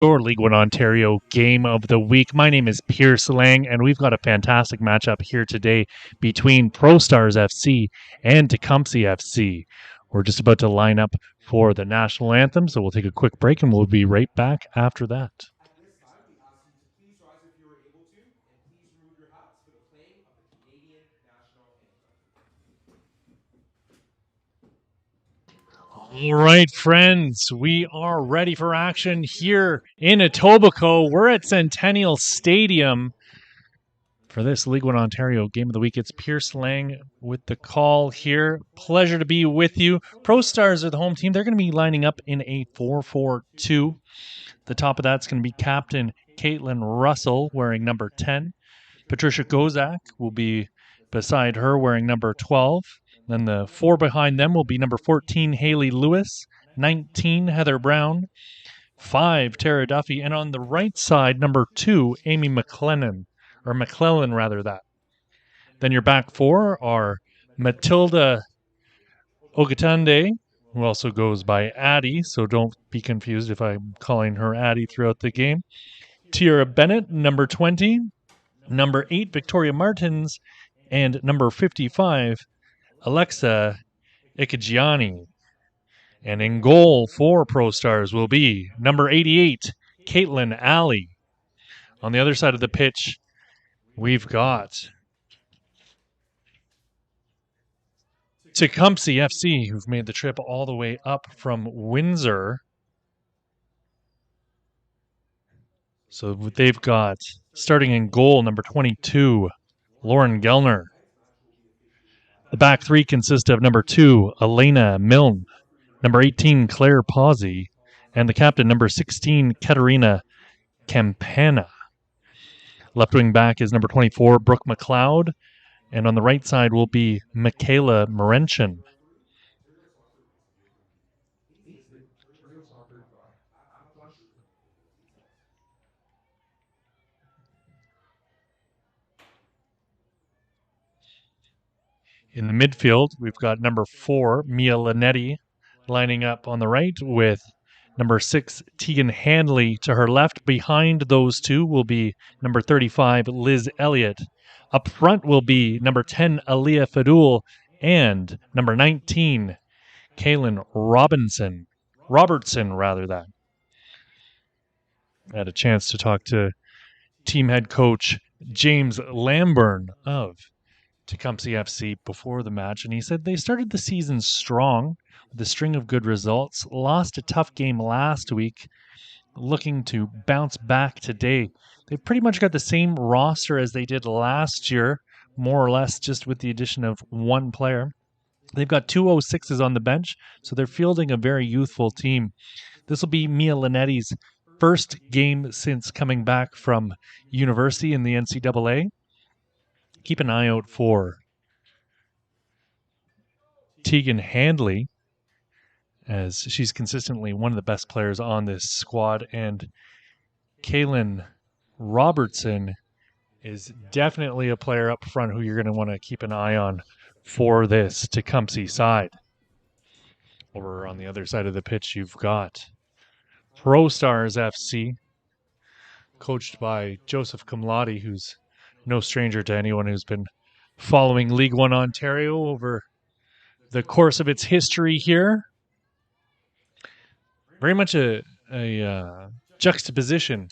Your League1 Ontario game of the week. My name is Pierce Lang, and we've got a fantastic matchup here today between ProStars FC and Tecumseh FC. We're just about to line up for the national anthem, so we'll take a quick break and we'll be right back after that. All right, friends, we are ready for action here in Etobicoke. We're at Centennial Stadium for this League1 Ontario game of the week. It's Pierce Lang with the call here. Pleasure to be with you. ProStars are the home team. They're going to be lining up in a 4-4-2. The top of that's going to be Captain Caitlin Russell wearing number 10. Patricia Gozak will be beside her wearing number 12. Then the four behind them will be number 14, Haley Lewis, 19, Heather Brown, 5, Tara Duffy, and on the right side, number 2, Amy McClellan. That. Then your back four are Matilda Ogatande, who also goes by Addie, so don't be confused if I'm calling her Addie throughout the game. Tiara Bennett, number 20. Number 8, Victoria Martins. And number 55, Alexa Ikagiani. And in goal for ProStars will be number 88, Caitlin Alley. On the other side of the pitch, we've got Tecumseh FC, who've made the trip all the way up from Windsor. So they've got, starting in goal, number 22, Lauren Gellner. The back three consist of number 2, Elena Milne, number 18, Claire Pawsey, and the captain, number 16, Katerina Campana. Left wing back is number 24, Brooke McLeod, and on the right side will be Michaela Morenchin. In the midfield, we've got number 4, Mia Linetti, lining up on the right with number 6, Tegan Hanley to her left. Behind those two will be number 35, Liz Elliott. Up front will be number 10, Aaliyah Fadul, and number 19, Kaylin Robertson. I had a chance to talk to team head coach James Lamburn of Tecumseh FC before the match, and he said they started the season strong with a string of good results, lost a tough game last week, looking to bounce back today. They've pretty much got the same roster as they did last year, more or less just with the addition of one player. They've got 206s on the bench, so they're fielding a very youthful team. This will be Mia Linetti's first game since coming back from university in the NCAA. Keep an eye out for Tegan Handley, as she's consistently one of the best players on this squad, and Kaylin Robertson is definitely a player up front who you're going to want to keep an eye on for this Tecumseh side. Over on the other side of the pitch, you've got ProStars FC, coached by Joseph Kamladi, who's no stranger to anyone who's been following League1 Ontario over the course of its history here. Very much a juxtaposition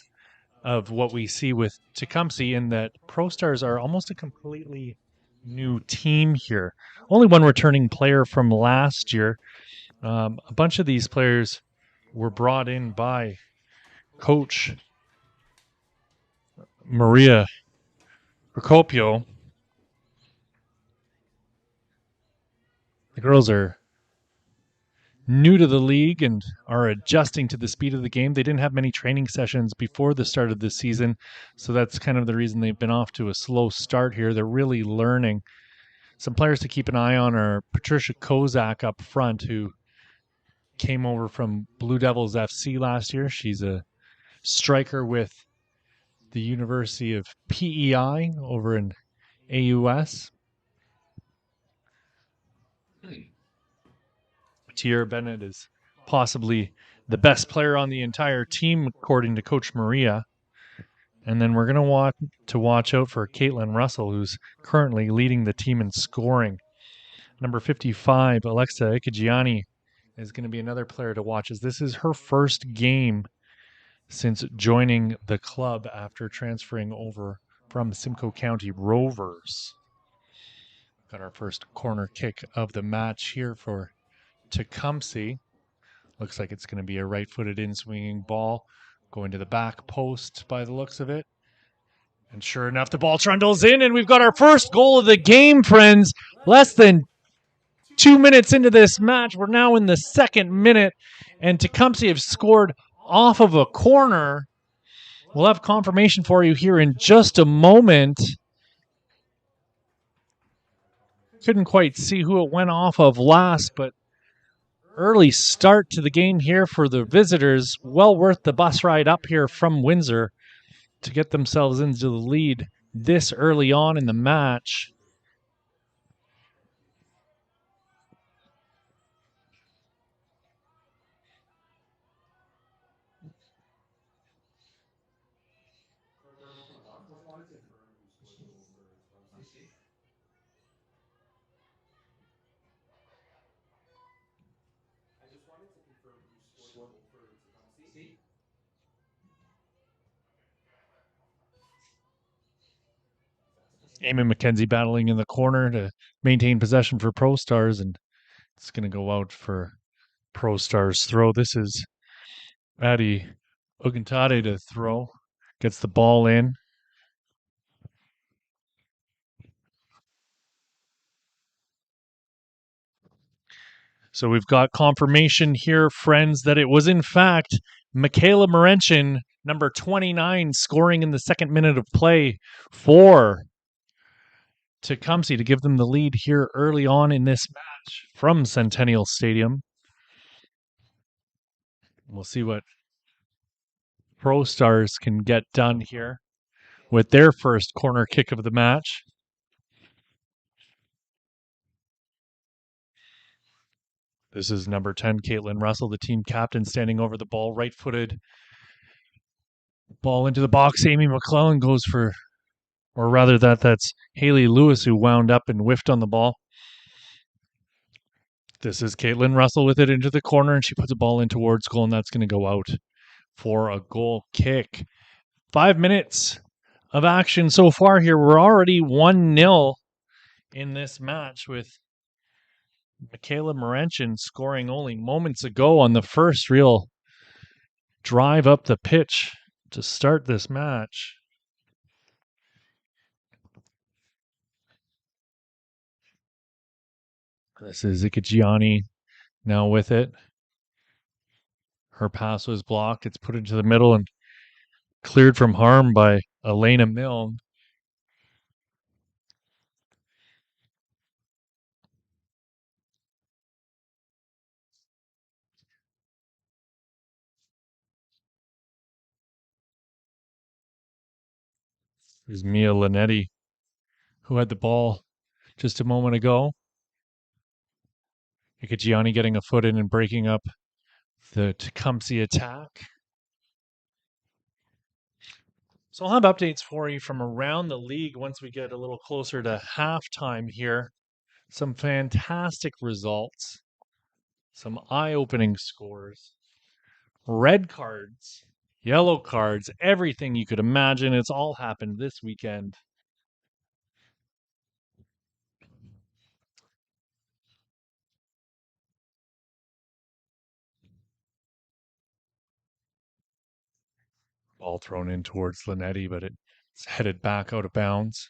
of what we see with Tecumseh, in that ProStars are almost a completely new team here. Only one returning player from last year. A bunch of these players were brought in by Coach Maria Procopio. The girls are new to the league and are adjusting to the speed of the game. They didn't have many training sessions before the start of the season, so that's kind of the reason they've been off to a slow start here. They're really learning. Some players to keep an eye on are Patricia Kozak up front, who came over from Blue Devils FC last year. She's a striker with the University of PEI over in AUS. Tiara Bennett is possibly the best player on the entire team, according to Coach Maria. And then we're going to watch out for Caitlin Russell, who's currently leading the team in scoring. Number 55, Alexa Ikagiani, is going to be another player to watch, as this is her first game since joining the club after transferring over from Simcoe County Rovers. Got our first corner kick of the match here for Tecumseh. Looks like it's going to be a right-footed in-swinging ball going to the back post by the looks of it. And sure enough, the ball trundles in, and we've got our first goal of the game, friends. Less than 2 minutes into this match. We're now in the second minute, and Tecumseh have scored off of a corner. We'll have confirmation for you here in just a moment. Couldn't quite see who it went off of last, but early start to the game here for the visitors. Well worth the bus ride up here from Windsor to get themselves into the lead this early on in the match. Eamon McKenzie battling in the corner to maintain possession for ProStars, and it's going to go out for ProStars throw. This is Addie Ogantade to throw. Gets the ball in. So we've got confirmation here, friends, that it was in fact Michaela Morenchin, number 29, scoring in the second minute of play for Tecumseh to give them the lead here early on in this match from Centennial Stadium. We'll see what ProStars can get done here with their first corner kick of the match. This is number 10, Caitlin Russell, the team captain, standing over the ball, right-footed. Ball into the box. Amy McClellan goes for, or rather that's Haley Lewis who wound up and whiffed on the ball. This is Caitlin Russell with it into the corner, and she puts a ball in towards goal, and that's going to go out for a goal kick. 5 minutes of action so far here. We're already 1-0 in this match, with Michaela Morenchin scoring only moments ago on the first real drive up the pitch to start this match. This is Ikagiani now with it. Her pass was blocked. It's put into the middle and cleared from harm by Elena Milne. There's Mia Linetti, who had the ball just a moment ago. Ikagiani getting a foot in and breaking up the Tecumseh attack. So I'll have updates for you from around the league once we get a little closer to halftime here. Some fantastic results, some eye-opening scores, red cards, yellow cards, everything you could imagine. It's all happened this weekend. Ball thrown in towards Linetti, but it's headed back out of bounds.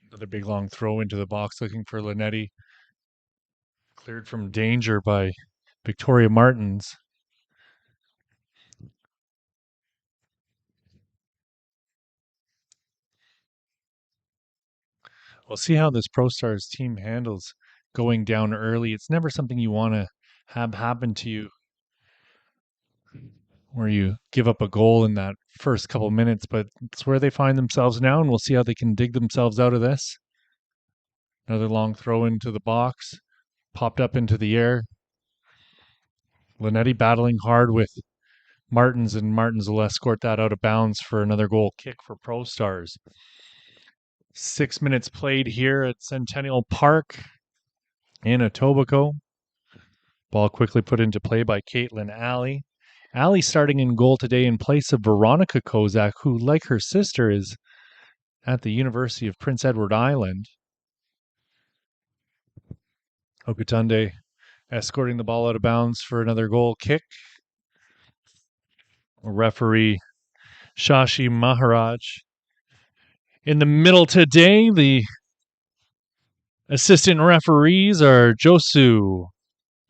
Another big long throw into the box looking for Linetti. Cleared from danger by Victoria Martins. We'll see how this ProStars team handles going down early. It's never something you want to have happen to you, where you give up a goal in that first couple minutes, but it's where they find themselves now, and we'll see how they can dig themselves out of this. Another long throw into the box. Popped up into the air. Linetti battling hard with Martins, and Martins will escort that out of bounds for another goal kick for ProStars. 6 minutes played here at Centennial Park in Etobicoke. Ball quickly put into play by Caitlin Alley. Alley starting in goal today in place of Veronica Kozak, who, like her sister, is at the University of Prince Edward Island. Okutunde escorting the ball out of bounds for another goal kick. Referee Shashi Maharaj. In the middle today, the assistant referees are Josu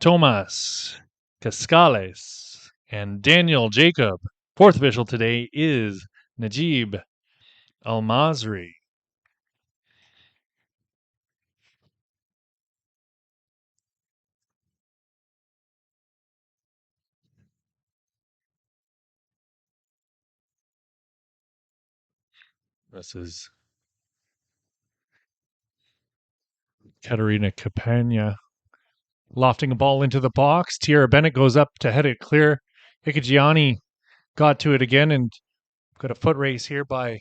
Tomas Cascales and Daniel Jacob. Fourth official today is Najib Al-Masri. This is Katerina Capena lofting a ball into the box. Tierra Bennett goes up to head it clear. Ikagiani got to it again and got a foot race here by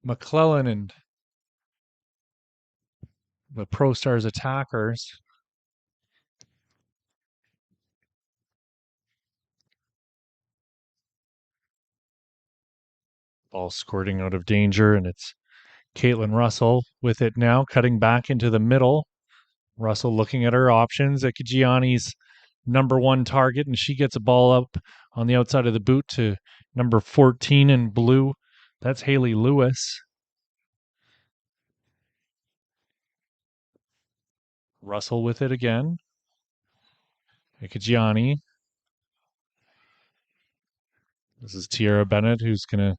McClellan and the ProStars attackers. Ball squirting out of danger, and it's Caitlin Russell with it now, cutting back into the middle. Russell looking at her options. Ikagiani's number one target, and she gets a ball up on the outside of the boot to number 14 in blue. That's Haley Lewis. Russell with it again. Ikagiani. This is Tierra Bennett, who's going to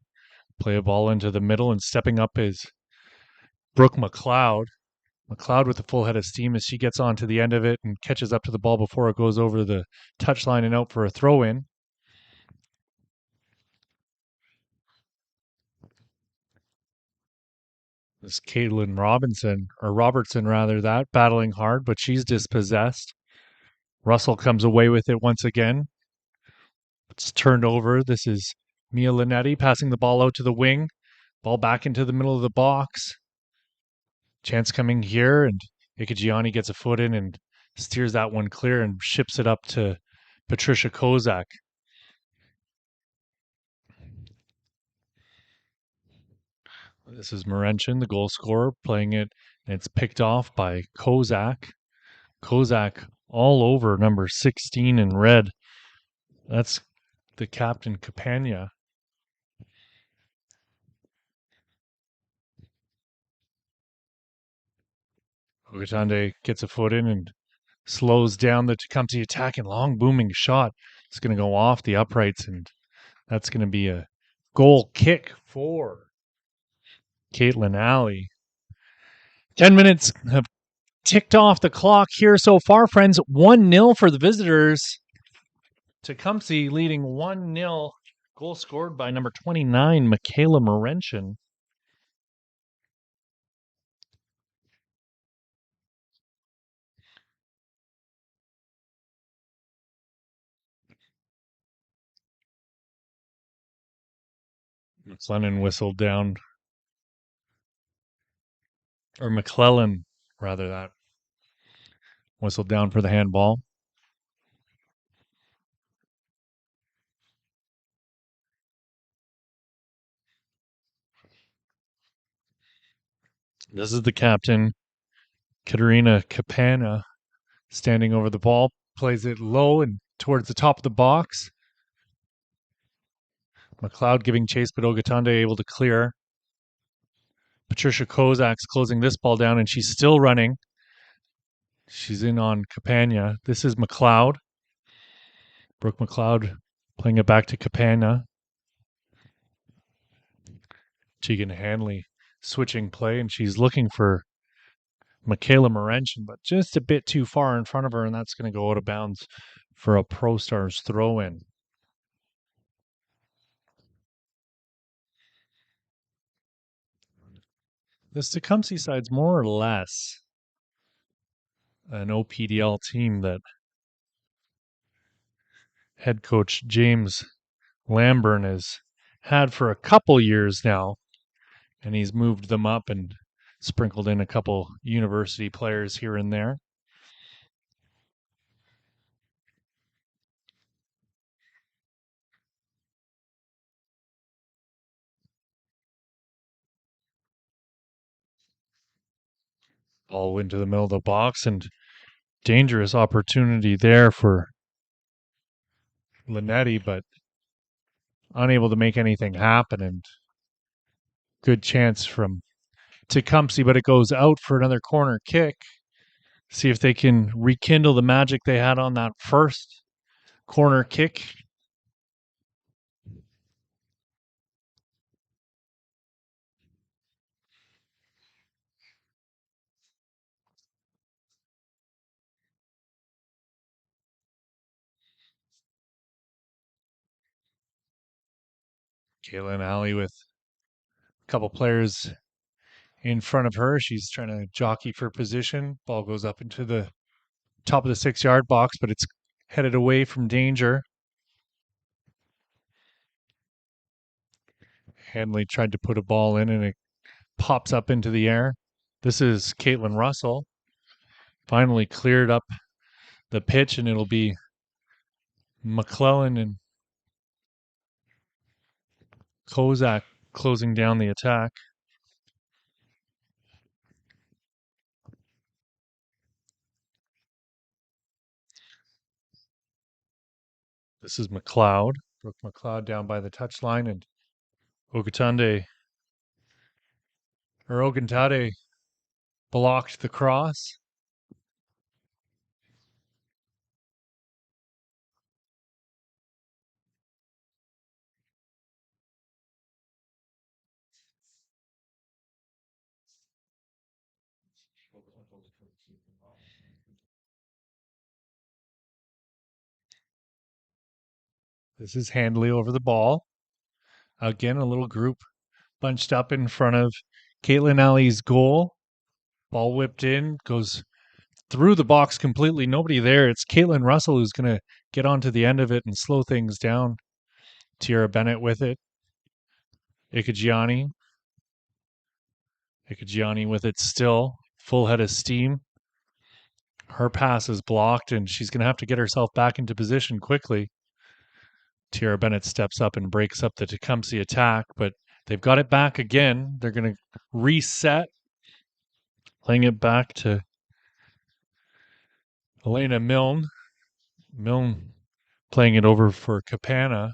play a ball into the middle, and stepping up is Brooke McLeod. McLeod with a full head of steam as she gets onto the end of it and catches up to the ball before it goes over the touchline and out for a throw-in. This is Caitlin Robertson rather, battling hard, but she's dispossessed. Russell comes away with it once again. It's turned over. This is Mia Linetti passing the ball out to the wing. Ball back into the middle of the box. Chance coming here, and Ikagiani gets a foot in and steers that one clear and ships it up to Patricia Kozak. This is Morenchin, the goal scorer, playing it, and it's picked off by Kozak. Kozak all over number 16 in red. That's the captain, Capania. Ogutande gets a foot in and slows down the Tecumseh attack, and long booming shot. It's going to go off the uprights, and that's going to be a goal kick for Caitlin Alley. 10 minutes have ticked off the clock here so far, friends. 1-0 for the visitors. Tecumseh leading 1-0. Goal scored by number 29, Michaela Morenchin. McLennan whistled down, or McClellan, rather, that whistled down for the handball. This is the captain, Katerina Capana, standing over the ball, plays it low and towards the top of the box. McLeod giving chase, but Ogutande able to clear. Patricia Kozak's closing this ball down, and she's still running. She's in on Capania. This is McLeod. Brooke McLeod playing it back to Capana. Tegan Hanley switching play, and she's looking for Michaela Morenchin, but just a bit too far in front of her, and that's going to go out of bounds for a ProStars throw-in. This Tecumseh side's more or less an OPDL team that head coach James Lamburn has had for a couple years now, and he's moved them up and sprinkled in a couple university players here and there. Ball into the middle of the box, and dangerous opportunity there for Linetti, but unable to make anything happen. And good chance from Tecumseh, but it goes out for another corner kick. See if they can rekindle the magic they had on that first corner kick. Caitlin Alley with a couple players in front of her. She's trying to jockey for position. Ball goes up into the top of the 6-yard box, but it's headed away from danger. Hanley tried to put a ball in, and it pops up into the air. This is Caitlin Russell. Finally cleared up the pitch, and it'll be McClellan and Kozak closing down the attack. This is McLeod. Brooke McLeod down by the touchline, and Ogantade blocked the cross. This is Handley over the ball. Again, a little group bunched up in front of Caitlin Alley's goal. Ball whipped in, goes through the box completely. Nobody there. It's Caitlin Russell who's going to get onto the end of it and slow things down. Tierra Bennett with it. Ikagiani with it still. Full head of steam. Her pass is blocked, and she's going to have to get herself back into position quickly. Tierra Bennett steps up and breaks up the Tecumseh attack, but they've got it back again. They're going to reset, playing it back to Elena Milne. Milne playing it over for Capana.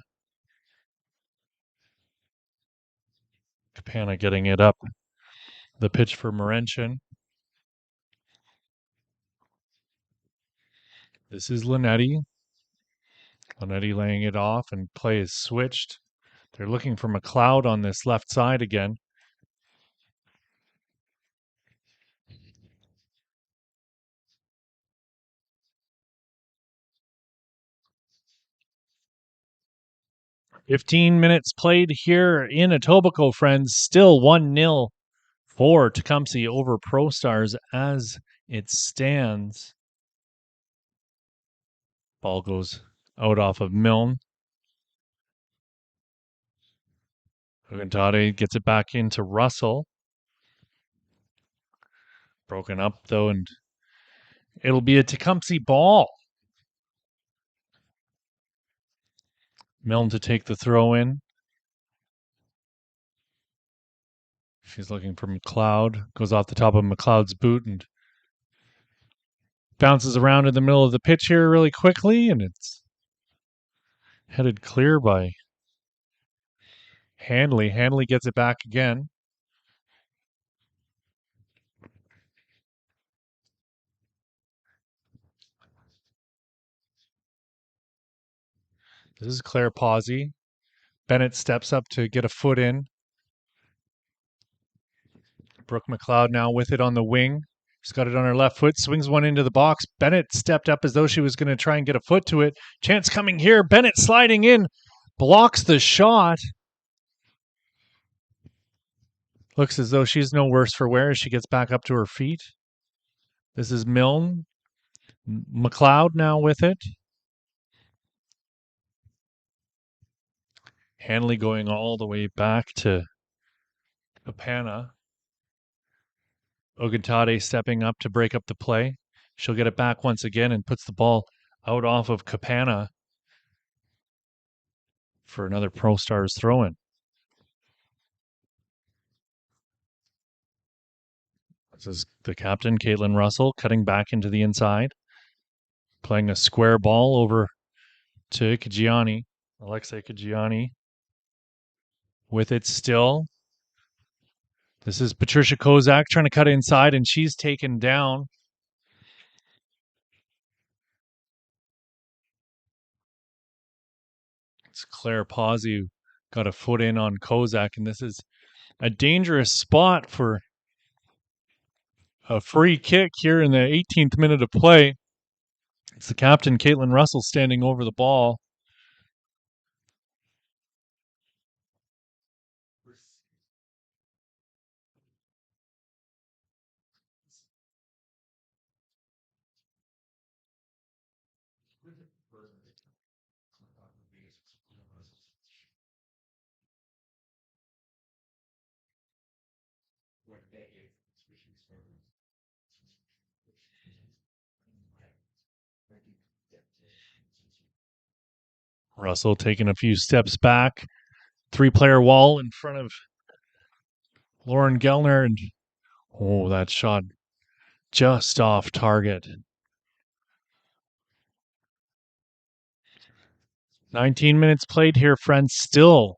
Capana getting it up the pitch for Morenchin. This is Linetti. Linetti laying it off, and play is switched. They're looking for McLeod on this left side again. "15 minutes played here in Etobicoke, friends. Still 1-0 for Tecumseh over ProStars as it stands." Ball goes out off of Milne. Ogantade gets it back into Russell. Broken up, though, and it'll be a Tecumseh ball. Milne to take the throw in. She's looking for McLeod. Goes off the top of McLeod's boot and bounces around in the middle of the pitch here really quickly, and it's headed clear by Handley. Handley gets it back again. This is Claire Pawsey. Bennett steps up to get a foot in. Brooke McLeod now with it on the wing. She's got it on her left foot, swings one into the box. Bennett stepped up as though she was going to try and get a foot to it. Chance coming here. Bennett sliding in, blocks the shot. Looks as though she's no worse for wear as she gets back up to her feet. This is Milne. McLeod now with it. Hanley going all the way back to Apana. Ogentade stepping up to break up the play. She'll get it back once again and puts the ball out off of Capana for another ProStars throw-in. This is the captain, Caitlin Russell, cutting back into the inside, playing a square ball over to Kajiani. Alexei Kajiani with it still. This is Patricia Kozak trying to cut inside, and she's taken down. It's Claire Pawsey who got a foot in on Kozak, and this is a dangerous spot for a free kick here in the 18th minute of play. It's the captain, Caitlin Russell, standing over the ball. Russell taking a few steps back. 3-player wall in front of Lauren Gellner. And oh, that shot just off target. 19 minutes played here, friends. Still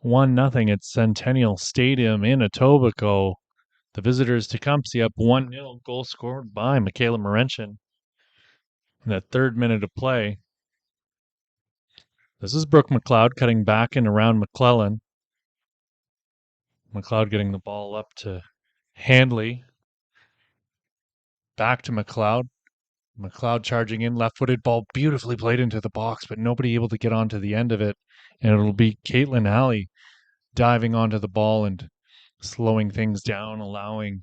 1-0 at Centennial Stadium in Etobicoke. The visitors Tecumseh up 1-0. Goal scored by Michaela Morenchen in that 3rd minute of play. This is Brooke McLeod cutting back and around McClellan. McLeod getting the ball up to Handley. Back to McLeod. McLeod charging in, left-footed ball, beautifully played into the box, but nobody able to get onto the end of it. And it'll be Caitlin Alley diving onto the ball and slowing things down, allowing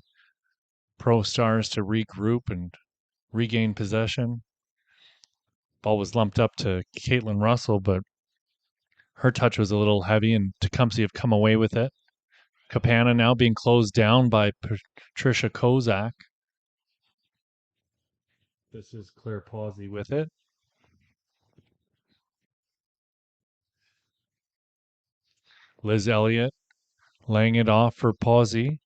ProStars to regroup and regain possession. Ball was lumped up to Caitlin Russell, but her touch was a little heavy, and Tecumseh have come away with it. Capana now being closed down by Patricia Kozak. This is Claire Pawsey with it. Liz Elliott laying it off for Pawsey.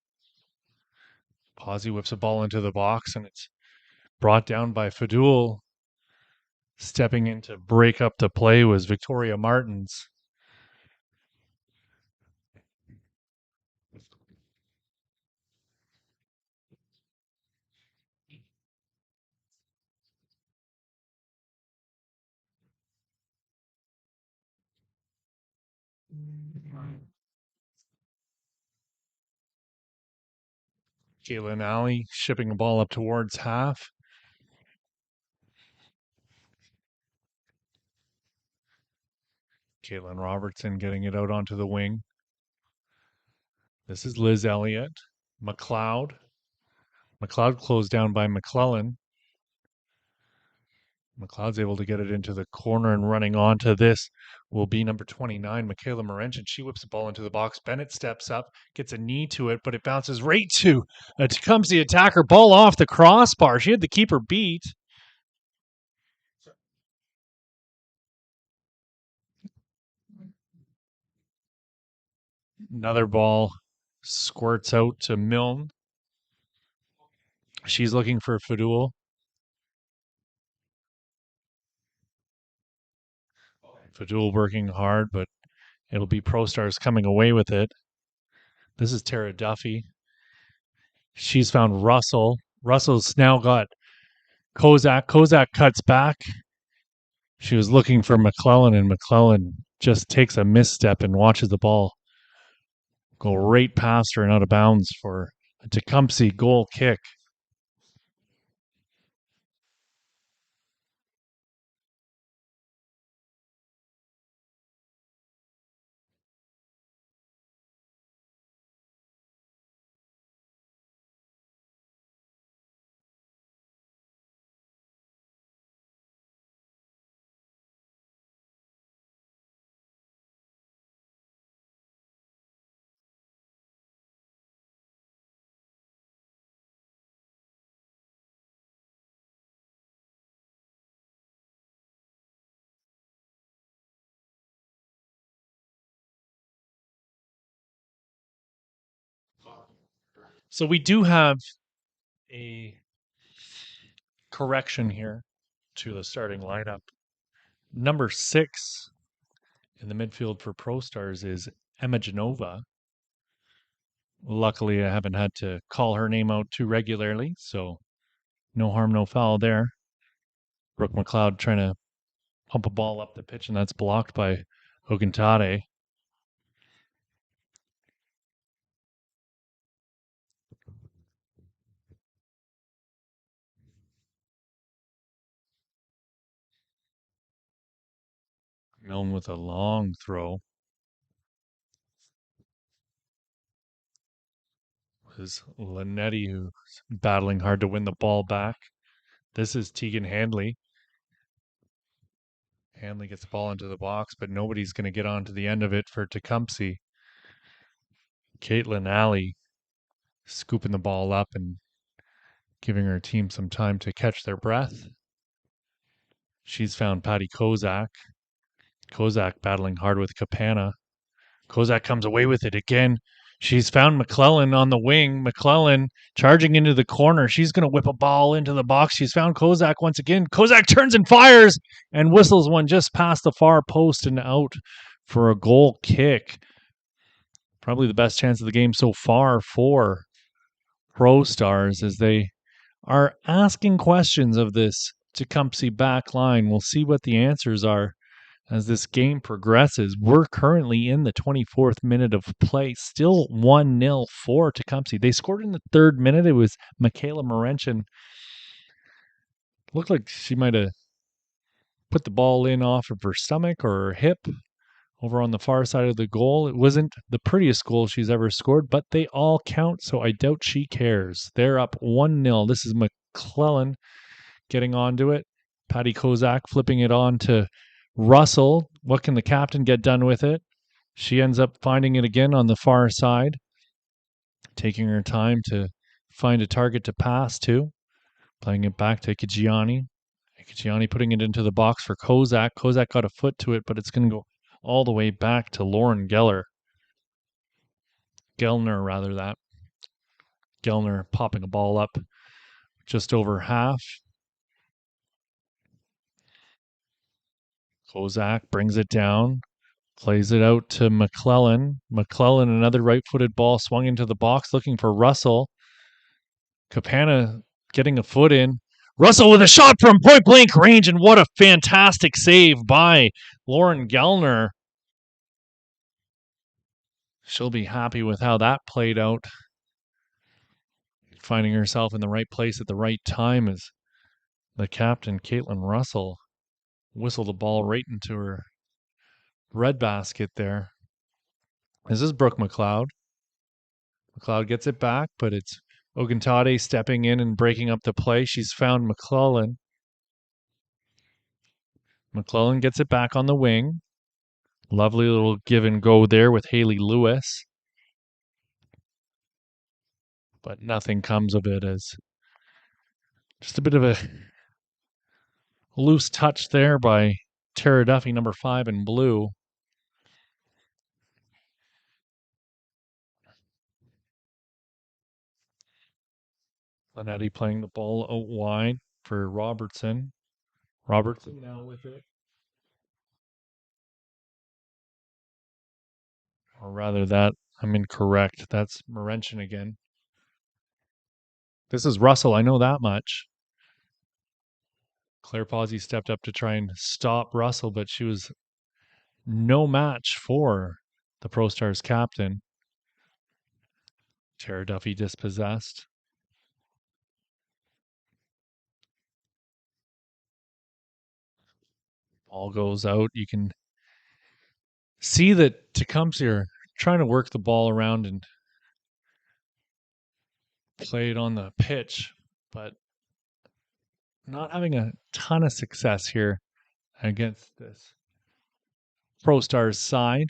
Pawsey whips a ball into the box, and it's brought down by Fadul. Stepping in to break up the play was Victoria Martins. Caitlin Alley shipping the ball up towards half. Caitlin Robertson getting it out onto the wing. This is Liz Elliott. McLeod. McLeod closed down by McClellan. McLeod's able to get it into the corner, and running onto this will be number 29, Michaela Morenchen. She whips the ball into the box. Bennett steps up, gets a knee to it, but it bounces right to a Tecumseh attacker. Ball off the crossbar. She had the keeper beat. Another ball squirts out to Milne. She's looking for Fadul. Fadul working hard, but it'll be ProStars coming away with it. This is Tara Duffy. She's found Russell. Russell's now got Kozak. Kozak cuts back. She was looking for McClellan, and McClellan just takes a misstep and watches the ball go right past her and out of bounds for a Tecumseh goal kick. So we do have a correction here to the starting lineup. Number 6 in the midfield for ProStars is Emma Genova. Luckily, I haven't had to call her name out too regularly, so no harm, no foul there. Brooke McLeod trying to pump a ball up the pitch, and that's blocked by Ogantade. Milne with a long throw. It was Linetti who's battling hard to win the ball back. This is Tegan Handley. Handley gets the ball into the box, but nobody's going to get onto the end of it for Tecumseh. Caitlin Alley scooping the ball up and giving her team some time to catch their breath. She's found Patty Kozak. Kozak battling hard with Capana. Kozak comes away with it again. She's found McClellan on the wing. McClellan charging into the corner. She's going to whip a ball into the box. She's found Kozak once again. Kozak turns and fires and whistles one just past the far post and out for a goal kick. Probably the best chance of the game so far for ProStars as they are asking questions of this Tecumseh back line. We'll see what the answers are as this game progresses. We're currently in the 24th minute of play, still 1-0 for Tecumseh. They scored in the 3rd minute. It was Michaela Morenchin. Looked like she might have put the ball in off of her stomach or her hip over on the far side of the goal. It wasn't the prettiest goal she's ever scored, but they all count, so I doubt she cares. They're up 1-0. This is McClellan getting onto it. Patty Kozak flipping it on to Russell. What can the captain get done with it? She ends up finding it again on the far side, taking her time to find a target to pass to. Playing it back to Kajiani. Kajiani putting it into the box for Kozak. Kozak got a foot to it, but it's going to go all the way back to Lauren Gellner, rather. Gellner popping a ball up just over half. Kozak brings it down, plays it out to McClellan. McClellan, another right-footed ball swung into the box, looking for Russell. Capana getting a foot in. Russell with a shot from point-blank range, and what a fantastic save by Lauren Gellner. She'll be happy with how that played out. Finding herself in the right place at the right time as the captain, Caitlin Russell, whistled the ball right into her red basket there. This is Brooke McLeod. McLeod gets it back, but it's Ogantade stepping in and breaking up the play. She's found McClellan. McClellan gets it back on the wing. Lovely little give and go there with Haley Lewis. But nothing comes of it as just a bit of a loose touch there by Tara Duffy, number 5 in blue. Linetti playing the ball out wide for Robertson. Robertson now with it. Or rather that, I'm incorrect. That's Morenchin again. This is Russell, I know that much. Claire Pawsey stepped up to try and stop Russell, but she was no match for the ProStars captain. Tara Duffy dispossessed. Ball goes out. You can see that Tecumseh are trying to work the ball around and play it on the pitch, but not having a ton of success here against this ProStars side.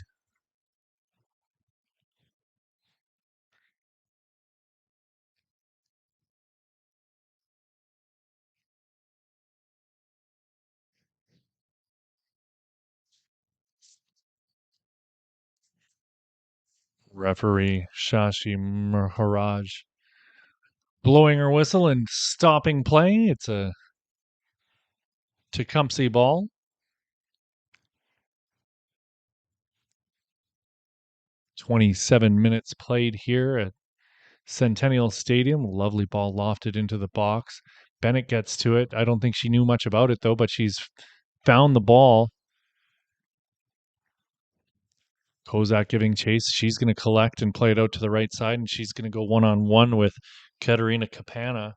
Referee Shashi Maharaj blowing her whistle and stopping play. It's a Tecumseh ball. 27 minutes played here at Centennial Stadium. Lovely ball lofted into the box. Bennett gets to it. I don't think she knew much about it, though, but she's found the ball. Kozak giving chase. She's going to collect and play it out to the right side, and she's going to go one-on-one with Katerina Kapana.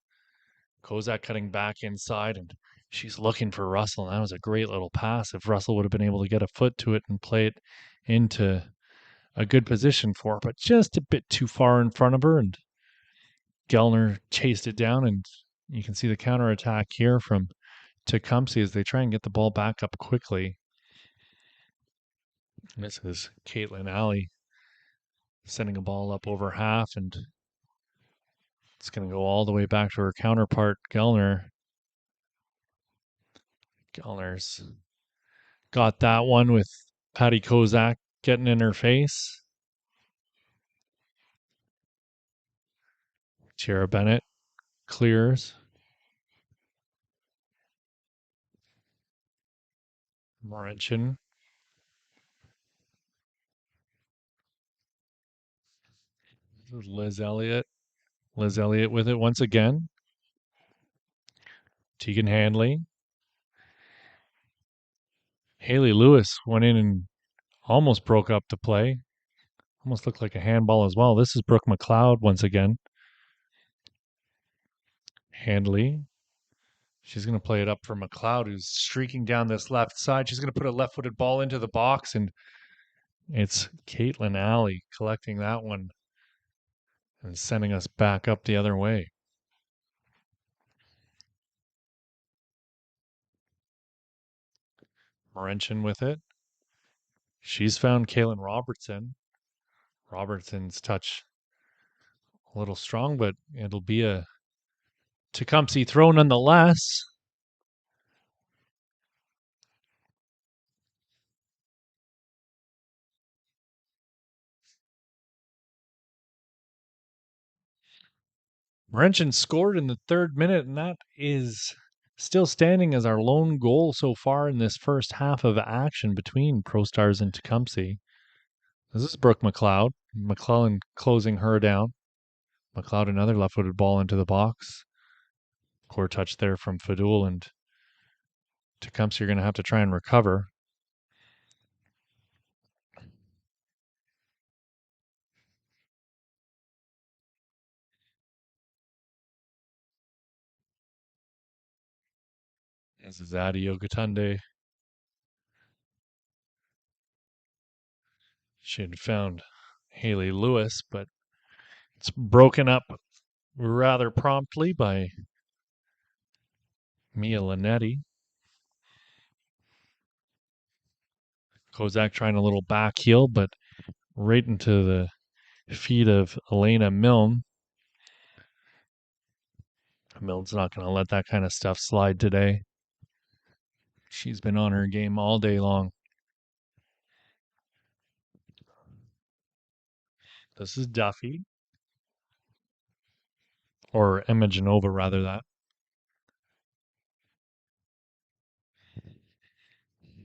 Kozak cutting back inside, and she's looking for Russell. That was a great little pass. If Russell would have been able to get a foot to it and play it into a good position for her, but just a bit too far in front of her, and Gellner chased it down, and you can see the counterattack here from Tecumseh as they try and get the ball back up quickly. This is Caitlin Alley sending a ball up over half, and it's going to go all the way back to her counterpart, Gellner. Gellner's got that one with Patty Kozak getting in her face. Tara Bennett clears. Morenchin. Liz Elliott. Liz Elliott with it once again. Tegan Handley. Haley Lewis went in and almost broke up the play. Almost looked like a handball as well. This is Brooke McLeod once again. Handley. She's going to play it up for McLeod, who's streaking down this left side. She's going to put a left-footed ball into the box, and it's Caitlin Alley collecting that one and sending us back up the other way. Morenchin with it. She's found Kaylin Robertson. Robertson's touch a little strong, but it'll be a Tecumseh throw nonetheless. Morenchin scored in the 3rd minute, and that is still standing as our lone goal so far in this first half of action between ProStars and Tecumseh. This is Brooke McLeod. McClellan closing her down. McLeod another left-footed ball into the box. Poor touch there from Fadul, and Tecumseh are going to have to try and recover. This is Adi Ogatunde. She had found Haley Lewis, but it's broken up rather promptly by Mia Linetti. Kozak trying a little back heel, but right into the feet of Elena Milne. Milne's not going to let that kind of stuff slide today. She's been on her game all day long. This is Duffy. Or Emma Genova, rather, that.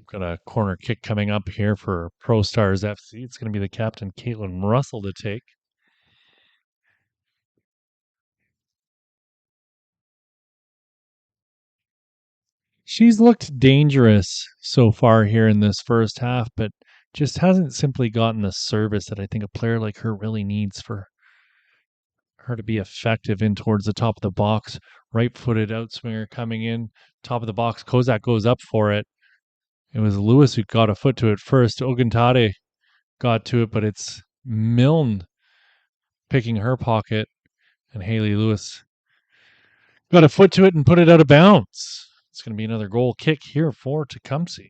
Got a corner kick coming up here for ProStars FC. It's going to be the captain, Caitlin Russell, to take. She's looked dangerous so far here in this first half, but just hasn't simply gotten the service that I think a player like her really needs for her to be effective in towards the top of the box. Right-footed outswinger coming in, top of the box. Kozak goes up for it. It was Lewis who got a foot to it first. Ogantade got to it, but it's Milne picking her pocket, and Haley Lewis got a foot to it and put it out of bounds. It's going to be another goal kick here for Tecumseh.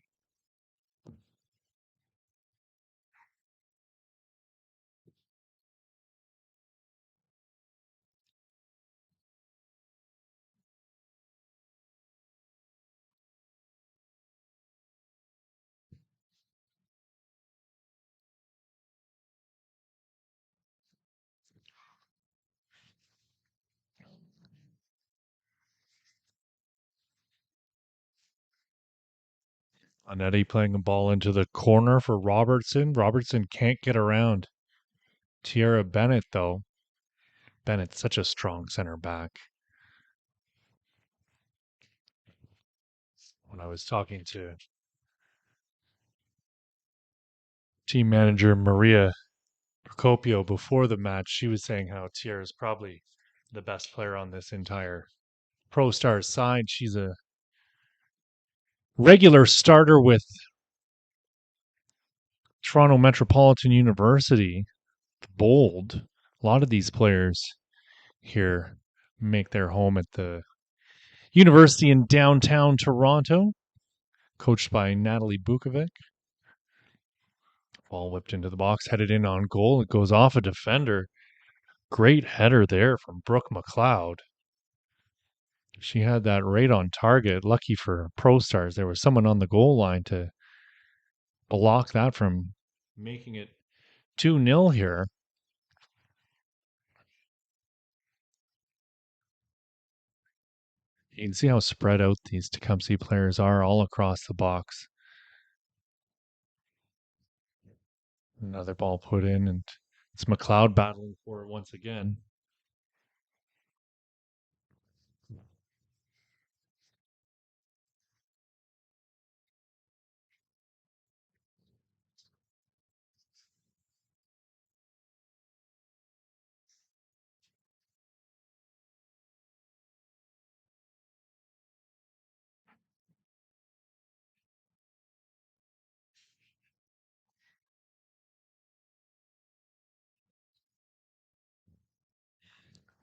Anetti playing a ball into the corner for Robertson. Robertson can't get around Tierra Bennett, though. Bennett's such a strong center back. When I was talking to team manager Maria Procopio before the match, she was saying how Tierra is probably the best player on this entire ProStars side. She's a regular starter with Toronto Metropolitan University. Bold. A lot of these players here make their home at the university in downtown Toronto, coached by Natalie Bukovic. Ball whipped into the box, headed in on goal. It goes off a defender. Great header there from Brooke McLeod. She had that right on target. Lucky for ProStars, there was someone on the goal line to block that from making it 2-0 here. You can see how spread out these Tecumseh players are all across the box. Another ball put in, and it's McLeod battling for it once again.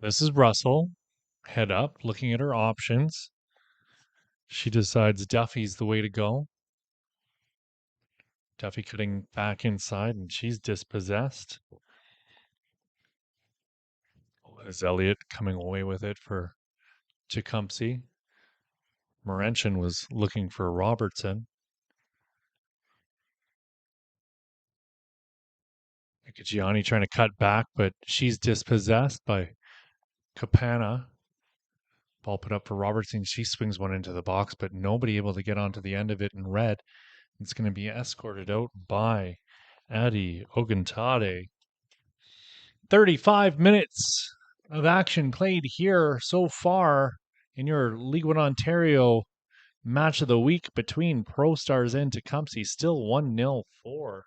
This is Russell, head up, looking at her options. She decides Duffy's the way to go. Duffy cutting back inside, and she's dispossessed. Is Elliott coming away with it for Tecumseh? Morenchen was looking for Robertson. Gianni trying to cut back, but she's dispossessed by Capana. Ball put up for Robertson. She swings one into the box, but nobody able to get onto the end of it in red. It's going to be escorted out by Adi Ogantade. 35 minutes of action played here so far in your League1 Ontario match of the week between ProStars and Tecumseh. Still 1-0 for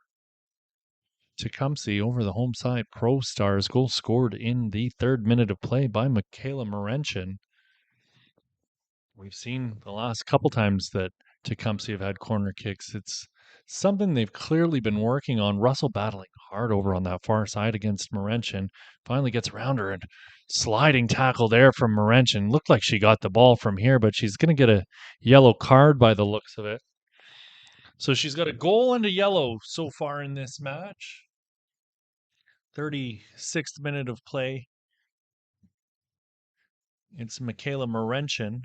Tecumseh over the home side. ProStars goal scored in the 3rd minute of play by Michaela Morenchen. We've seen the last couple times that Tecumseh have had corner kicks. It's something they've clearly been working on. Russell battling hard over on that far side against Morenchen. Finally gets around her and sliding tackle there from Morenchen. Looked like she got the ball from here, but she's going to get a yellow card by the looks of it. So she's got a goal and a yellow so far in this match. 36th minute of play. It's Michaela Morenchen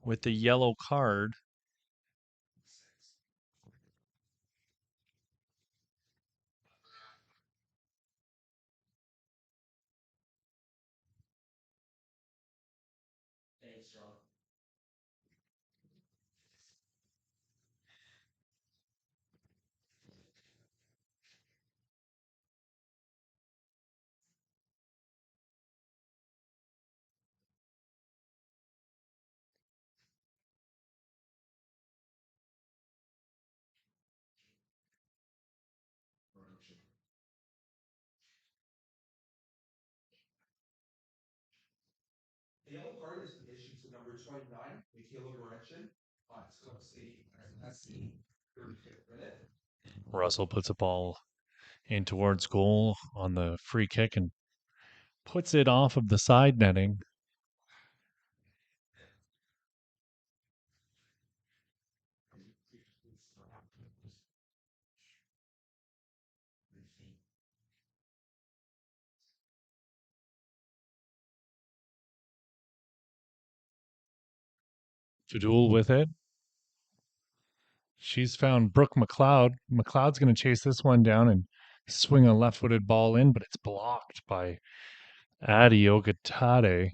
with the yellow card. The yellow card is issued to number 29, Michaela Morenchen. Russell puts a ball in towards goal on the free kick and puts it off of the side netting. To duel with it. She's found Brooke McLeod. McLeod's going to chase this one down and swing a left-footed ball in, but it's blocked by Adi Ogatade.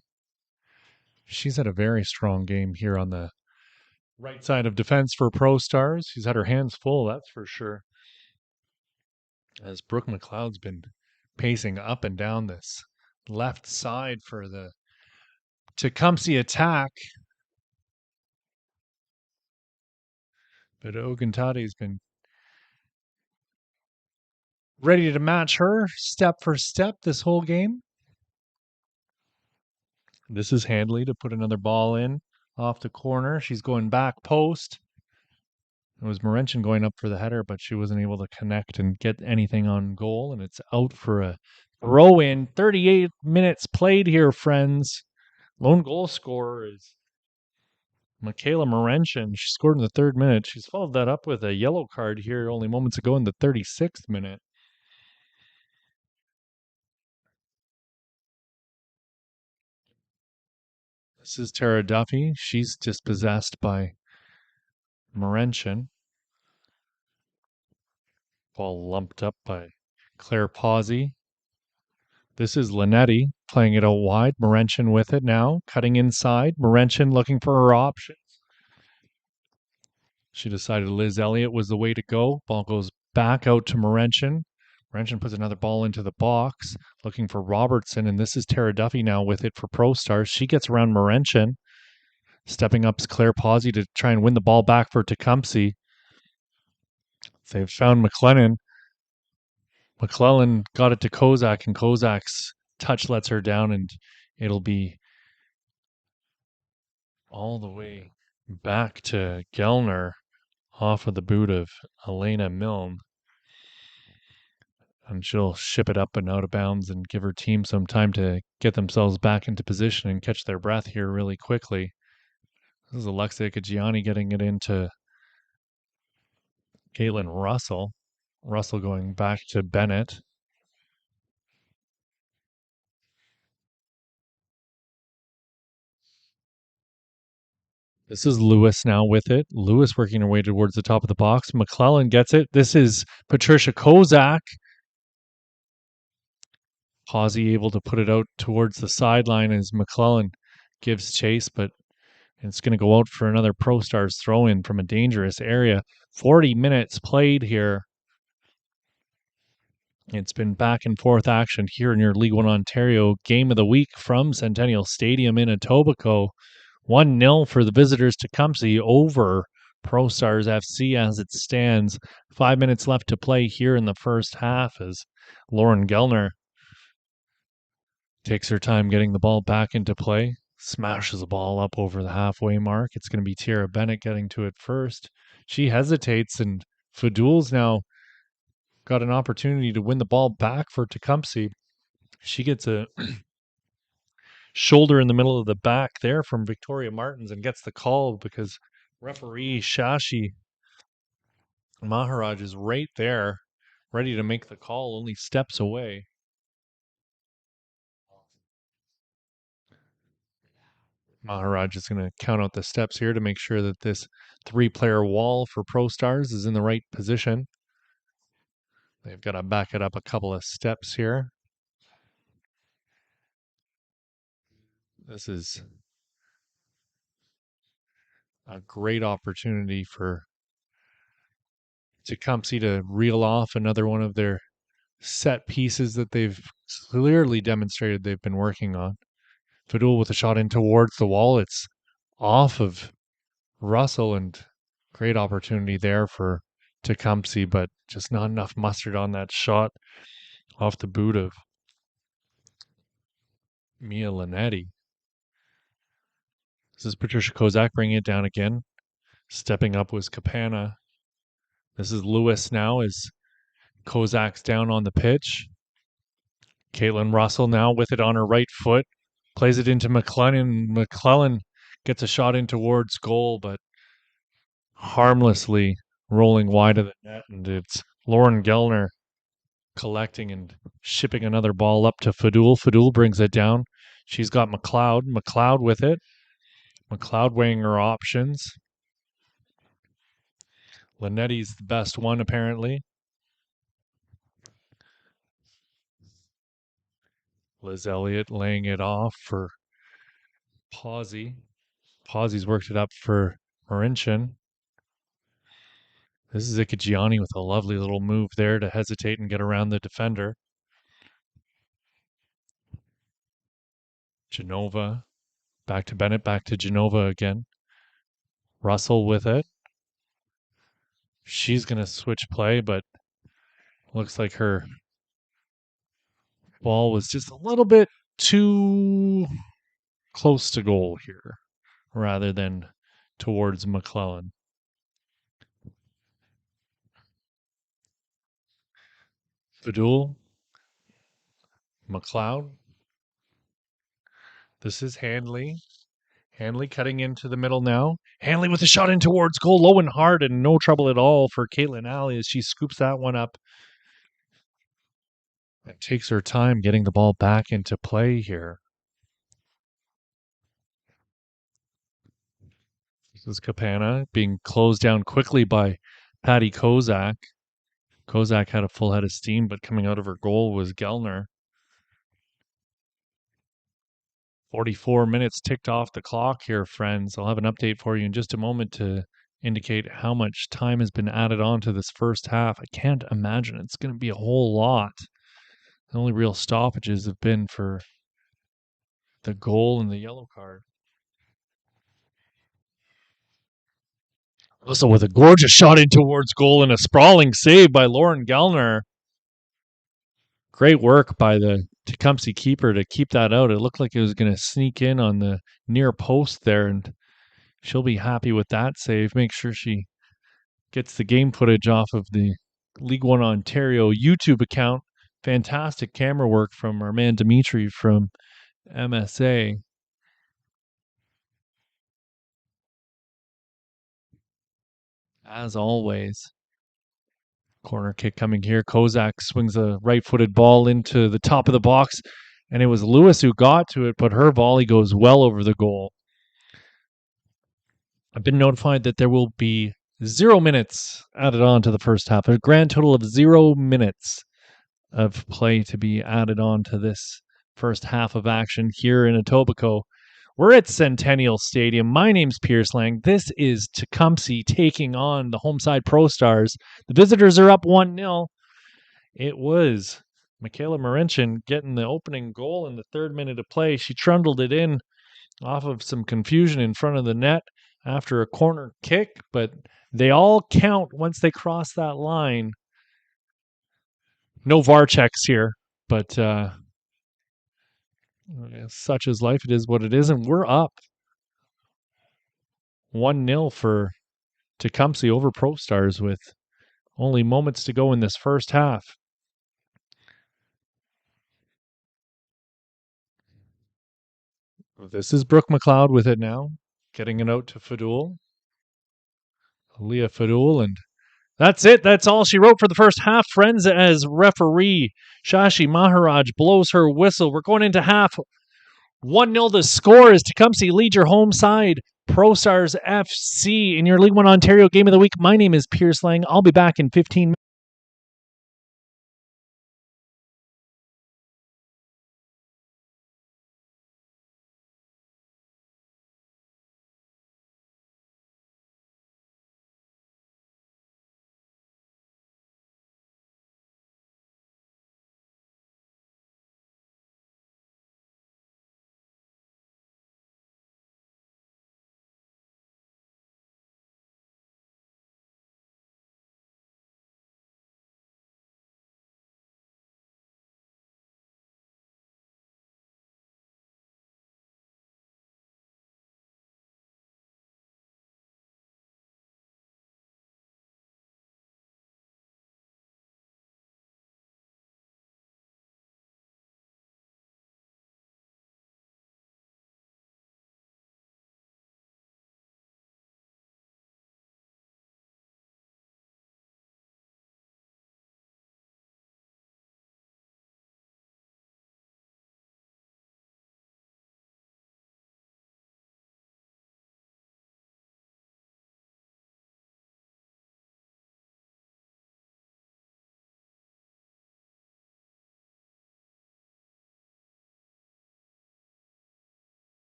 She's had a very strong game here on the right side of defense for ProStars. She's had her hands full, that's for sure. As Brooke McLeod's been pacing up and down this left side for the Tecumseh attack. But Oguntade's been ready to match her step for step this whole game. This is Handley to put another ball in off the corner. She's going back post. It was Morenchen going up for the header, but she wasn't able to connect and get anything on goal, and it's out for a throw in. 38 minutes played here, friends. Lone goal scorer is Michaela Morenchen. She scored in the 3rd minute. She's followed that up with a yellow card here only moments ago in the 36th minute. This is Tara Duffy. She's dispossessed by Morenchen. Ball lumped up by Claire Pawsey. This is Linetti playing it out wide. Morenchen with it now, cutting inside. Morenchen looking for her options. She decided Liz Elliott was the way to go. Ball goes back out to Morenchen. Morenchen puts another ball into the box, looking for Robertson, and this is Tara Duffy now with it for ProStars. She gets around Morenchen. Stepping up is Claire Pawsey to try and win the ball back for Tecumseh. They've found McLennan. McClellan got it to Kozak, and Kozak's touch lets her down, and it'll be all the way back to Gellner off of the boot of Elena Milne. And she'll ship it up and out of bounds and give her team some time to get themselves back into position and catch their breath here really quickly. This is Alexia Kajiani getting it into Caitlin Russell. Russell going back to Bennett. This is Lewis now with it. Lewis working her way towards the top of the box. McClellan gets it. This is Patricia Kozak. Pawsey able to put it out towards the sideline as McClellan gives chase, but it's going to go out for another ProStars throw-in from a dangerous area. 40 minutes played here. It's been back and forth action here in your League 1 Ontario game of the week from Centennial Stadium in Etobicoke. 1-0 for the visitors to Tecumseh over ProStars FC as it stands. 5 minutes left to play here in the first half as Lauren Gellner takes her time getting the ball back into play. Smashes the ball up over the halfway mark. It's going to be Tierra Bennett getting to it first. She hesitates, and Fadul's now got an opportunity to win the ball back for Tecumseh. She gets a shoulder in the middle of the back there from Victoria Martins and gets the call because referee Shashi Maharaj is right there, ready to make the call, only steps away. Maharaj is going to count out the steps here to make sure that this 3-player wall for ProStars is in the right position. They've got to back it up a couple of steps here. This is a great opportunity for Tecumseh to reel off another one of their set pieces that they've clearly demonstrated they've been working on. Fadul with a shot in towards the wall. It's off of Russell, and great opportunity there for Tecumseh, but just not enough mustard on that shot off the boot of Mia Linetti. This is Patricia Kozak bringing it down again. Stepping up was Capana. This is Lewis now as Kozak's down on the pitch. Caitlin Russell now with it on her right foot. Plays it into McClellan. McClellan gets a shot in towards goal, but harmlessly rolling wide of the net. And it's Lauren Gellner collecting and shipping another ball up to Fadul. Fadul brings it down. She's got McLeod. McLeod with it. McLeod weighing her options. Linetti's the best one, apparently. Liz Elliott laying it off for Pawsey. Pawsey's worked it up for Marincin. This is Ikagiani with a lovely little move there to hesitate and get around the defender. Genova. Back to Bennett, back to Genova again. Russell with it. She's going to switch play, but looks like her ball was just a little bit too close to goal here rather than towards McClellan. Fadul. McLeod. This is Handley. Handley cutting into the middle now. Handley with a shot in towards goal, low and hard, and no trouble at all for Caitlin Alley as she scoops that one up and takes her time getting the ball back into play here. This is Capana being closed down quickly by Patty Kozak. Kozak had a full head of steam, but coming out of her goal was Gellner. 44 minutes ticked off the clock here, friends. I'll have an update for you in just a moment to indicate how much time has been added on to this first half. I can't imagine it's going to be a whole lot. The only real stoppages have been for the goal and the yellow card. Also, with a gorgeous shot in towards goal and a sprawling save by Lauren Gellner. Great work by the Tecumseh keeper to keep that out. It looked like it was going to sneak in on the near post there, and she'll be happy with that save. Make sure she gets the game footage off of the League1 Ontario YouTube account. Fantastic camera work from our man Dimitri from MSA. As always. Corner kick coming here. Kozak swings a right-footed ball into the top of the box, and it was Lewis who got to it, but her volley goes well over the goal. I've been notified that there will be 0 minutes added on to the first half. A grand total of 0 minutes of play to be added on to this first half of action here in Etobicoke. We're at Centennial Stadium. My name's Pierce Lang. This is Tecumseh taking on the home side ProStars. The visitors are up 1-0. It was Michaela Marincin getting the opening goal in the 3rd minute of play. She trundled it in off of some confusion in front of the net after a corner kick, but they all count once they cross that line. No VAR checks here, but such is life. It is what it is, and we're up 1-0 for Tecumseh over ProStars with only moments to go in this first half. This is Brooke McLeod with it now, getting it out to Fadul. Leah Fadul, and that's it. That's all she wrote for the first half, friends, as referee Shashi Maharaj blows her whistle. We're going into half. 1-0 the score as Tecumseh leads your home side, ProStars FC, in your League1 Ontario Game of the Week. My name is Pierce Lang. I'll be back in 15 minutes.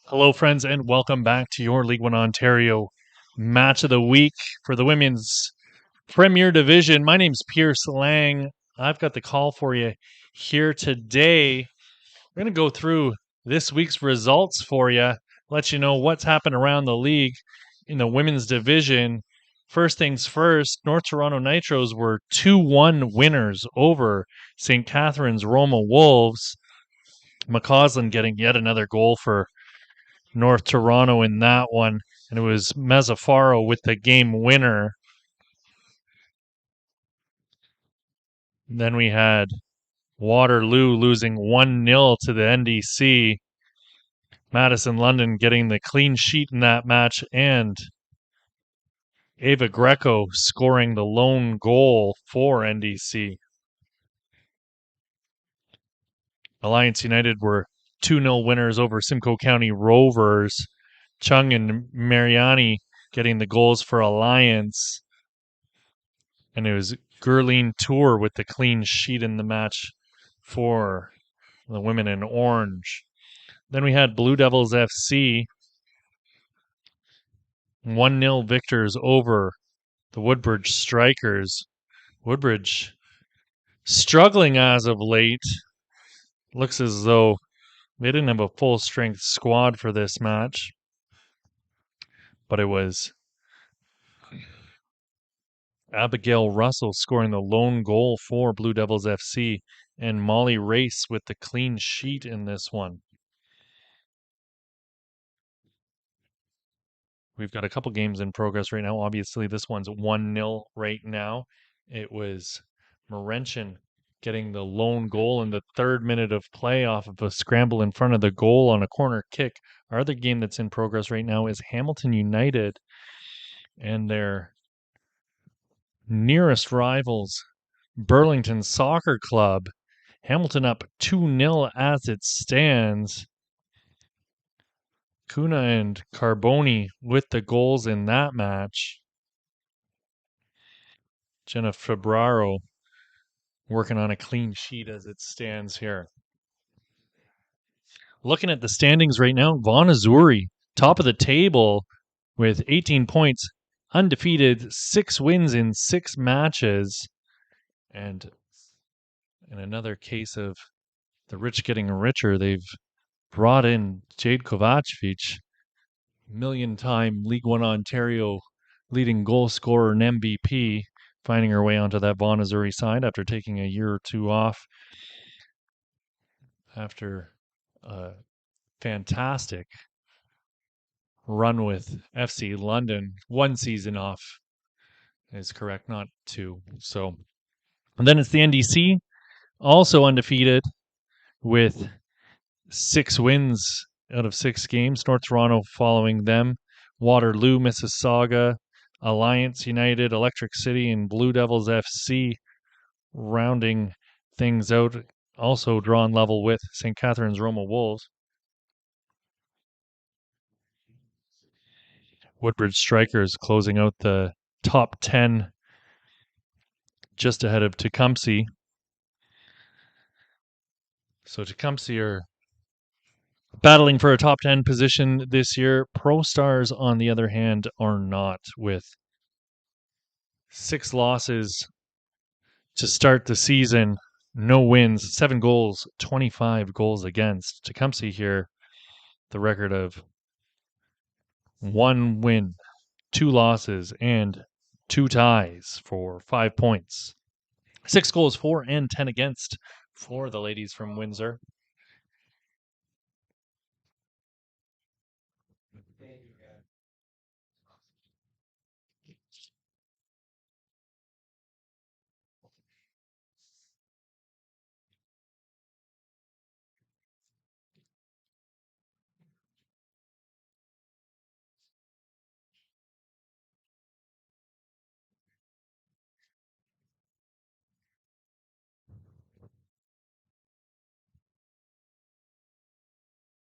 Hello, friends, and welcome back to your League1 Ontario match of the week for the women's Premier Division. My name's Pierce Lang. I've got the call for you here today. We're going to go through this week's results for you, let you know what's happened around the league in the women's division. First things first, North Toronto Nitros were 2-1 winners over St. Catharines Roma Wolves. McCausland getting yet another goal for North Toronto in that one, and it was Mazzafaro with the game winner. Then we had Waterloo losing 1-0 to the NDC. Madison London getting the clean sheet in that match, and Ava Greco scoring the lone goal for NDC. Alliance United were 2-0 winners over Simcoe County Rovers. Chung and Mariani getting the goals for Alliance. And it was Gurleen Tour with the clean sheet in the match for the women in orange. Then we had Blue Devils FC 1-0 victors over the Woodbridge Strikers. Woodbridge struggling as of late. Looks as though they didn't have a full strength squad for this match. But it was Abigail Russell scoring the lone goal for Blue Devils FC and Molly Race with the clean sheet in this one. We've got a couple games in progress right now. Obviously, this one's 1-0 right now. It was Morenchen getting the lone goal in the 3rd minute of play off of a scramble in front of the goal on a corner kick. Our other game that's in progress right now is Hamilton United and their nearest rivals, Burlington Soccer Club. Hamilton up 2-0 as it stands. Kuna and Carboni with the goals in that match. Jenna Febraro working on a clean sheet as it stands here. Looking at the standings right now, Vaughan Azzurri, top of the table with 18 points, undefeated, 6 wins in 6 matches. And in another case of the rich getting richer, they've brought in Jade Kovacevic, million-time League1 Ontario leading goal scorer and MVP, finding her way onto that Vaughan Azzurri side after taking a year or two off after a fantastic run with FC London. 1 season off is correct, not 2. So, and then it's the NDC, also undefeated with 6 wins out of 6 games. North Toronto following them. Waterloo, Mississauga, Alliance United, Electric City, and Blue Devils FC rounding things out. Also drawn level with St. Catharines Roma Wolves. Woodbridge Strikers closing out the top 10 just ahead of Tecumseh. So Tecumseh are battling for a top 10 position this year. ProStars, on the other hand, are not, with 6 losses to start the season, no wins, 7 goals, 25 goals against. Tecumseh here, the record of 1 win, 2 losses, and 2 ties for 5 points. 6 goals for and 10 against for the ladies from Windsor.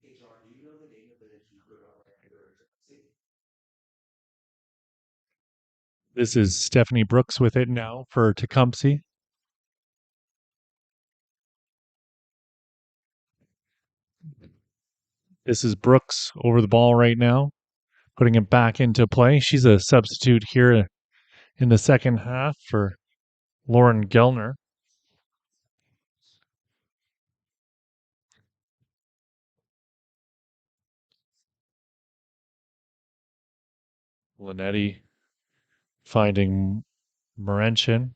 Hey, John, do you know the name of the Etobicoke City? This is Stephanie Brooks with it now for Tecumseh. This is Brooks over the ball right now, putting it back into play. She's a substitute here in the second half for Lauren Gellner. Linetti finding Morenchin.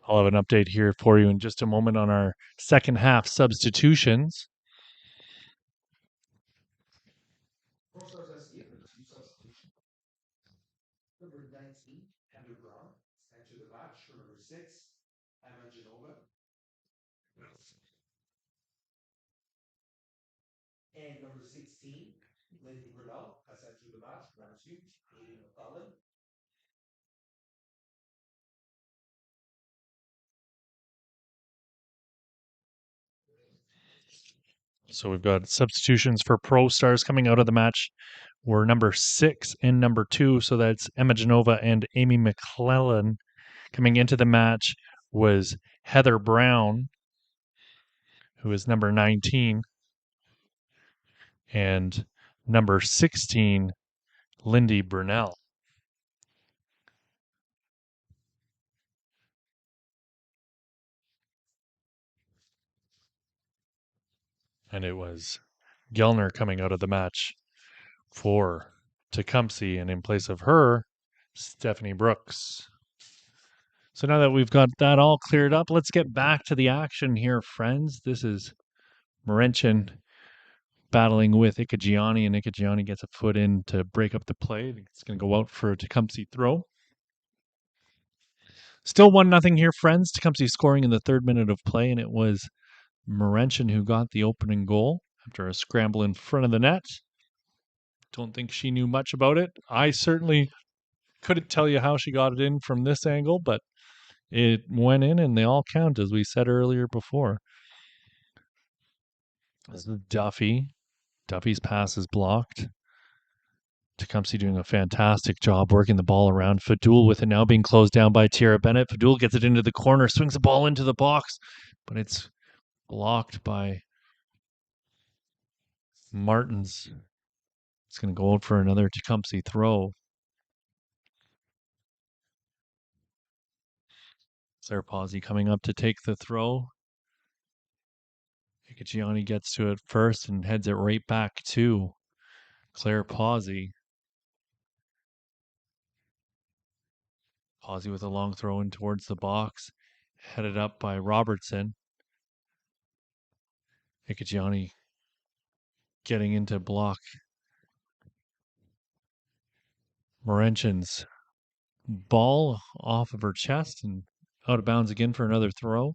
I'll have an update here for you in just a moment on our second half substitutions. ProStars SE, two substitution. Number 19, Heather Brown, enter the match for number 6, Emma Genova. And number 16, Lindy Brunel has entered the match for number 2, Katie McClellan. So we've got substitutions for ProStars coming out of the match. Were number 6 and number 2, so that's Emma Genova and Amy McClellan. Coming into the match was Heather Brown, who is number 19, and number 16, Lindy Brunel. And it was Gellner coming out of the match for Tecumseh, and in place of her, Stephanie Brooks. So now that we've got that all cleared up, let's get back to the action here, friends. This is Morenchin battling with Ikagiani, and Ikagiani gets a foot in to break up the play. It's going to go out for a Tecumseh throw. Still 1-0 here, friends. Tecumseh scoring in the 3rd minute of play, and it was Morenchin who got the opening goal after a scramble in front of the net. Don't think she knew much about it. I certainly couldn't tell you how she got it in from this angle, but it went in and they all count, as we said earlier before. This is Duffy. Duffy's pass is blocked. Tecumseh doing a fantastic job working the ball around. Fadul with it now being closed down by Tierra Bennett. Fadul gets it into the corner, swings the ball into the box, but it's blocked by Martins. It's going to go out for another Tecumseh throw. Claire Pawsey coming up to take the throw. Ikagiani gets to it first and heads it right back to Claire Pawsey. Pawsey with a long throw in towards the box, headed up by Robertson. Ikagiani getting into block Morenchin's ball off of her chest and out of bounds again for another throw.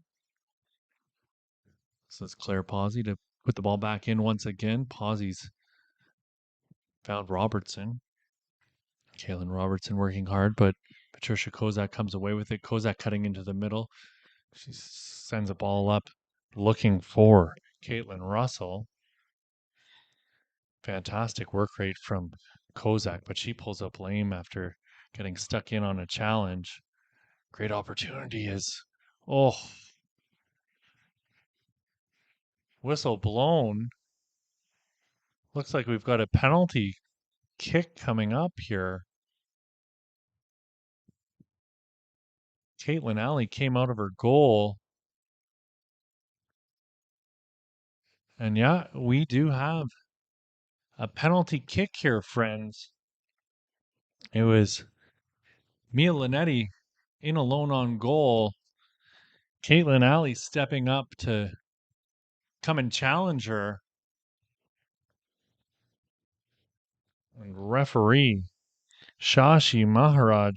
So it's Claire Pawsey to put the ball back in once again. Pawsey's found Robertson. Kaylin Robertson working hard, but Patricia Kozak comes away with it. Kozak cutting into the middle. She sends a ball up looking for Caitlin Russell. Fantastic work rate from Kozak, but she pulls up lame after getting stuck in on a challenge. Great opportunity is, whistle blown. Looks like we've got a penalty kick coming up here. Caitlin Alley came out of her goal. And yeah, we do have a penalty kick here, friends. It was Mia Linetti in alone on goal. Caitlin Alley stepping up to come and challenge her. And referee Shashi Maharaj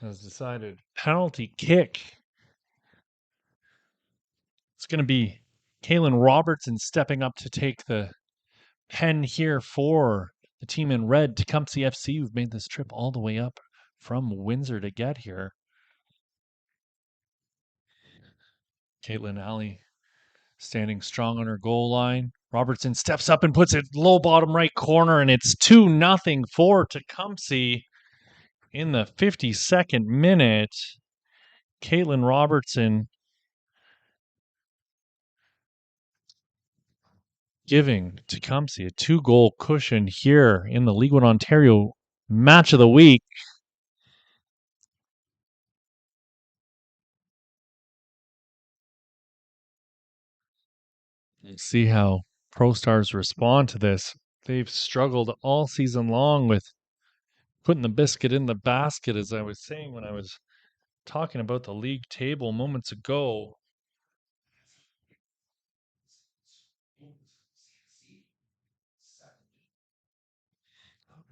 has decided penalty kick. It's going to be Kaylin Robertson stepping up to take the pen here for the team in red, Tecumseh FC, who've made this trip all the way up from Windsor to get here. Caitlin Alley standing strong on her goal line. Robertson steps up and puts it low bottom right corner, and it's 2-0 for Tecumseh. in the 52nd minute, Caitlin Robertson giving Tecumseh a 2-goal cushion here in the League1 Ontario match of the week. We'll see how ProStars respond to this. They've struggled all season long with putting the biscuit in the basket, as I was saying when I was talking about the league table moments ago.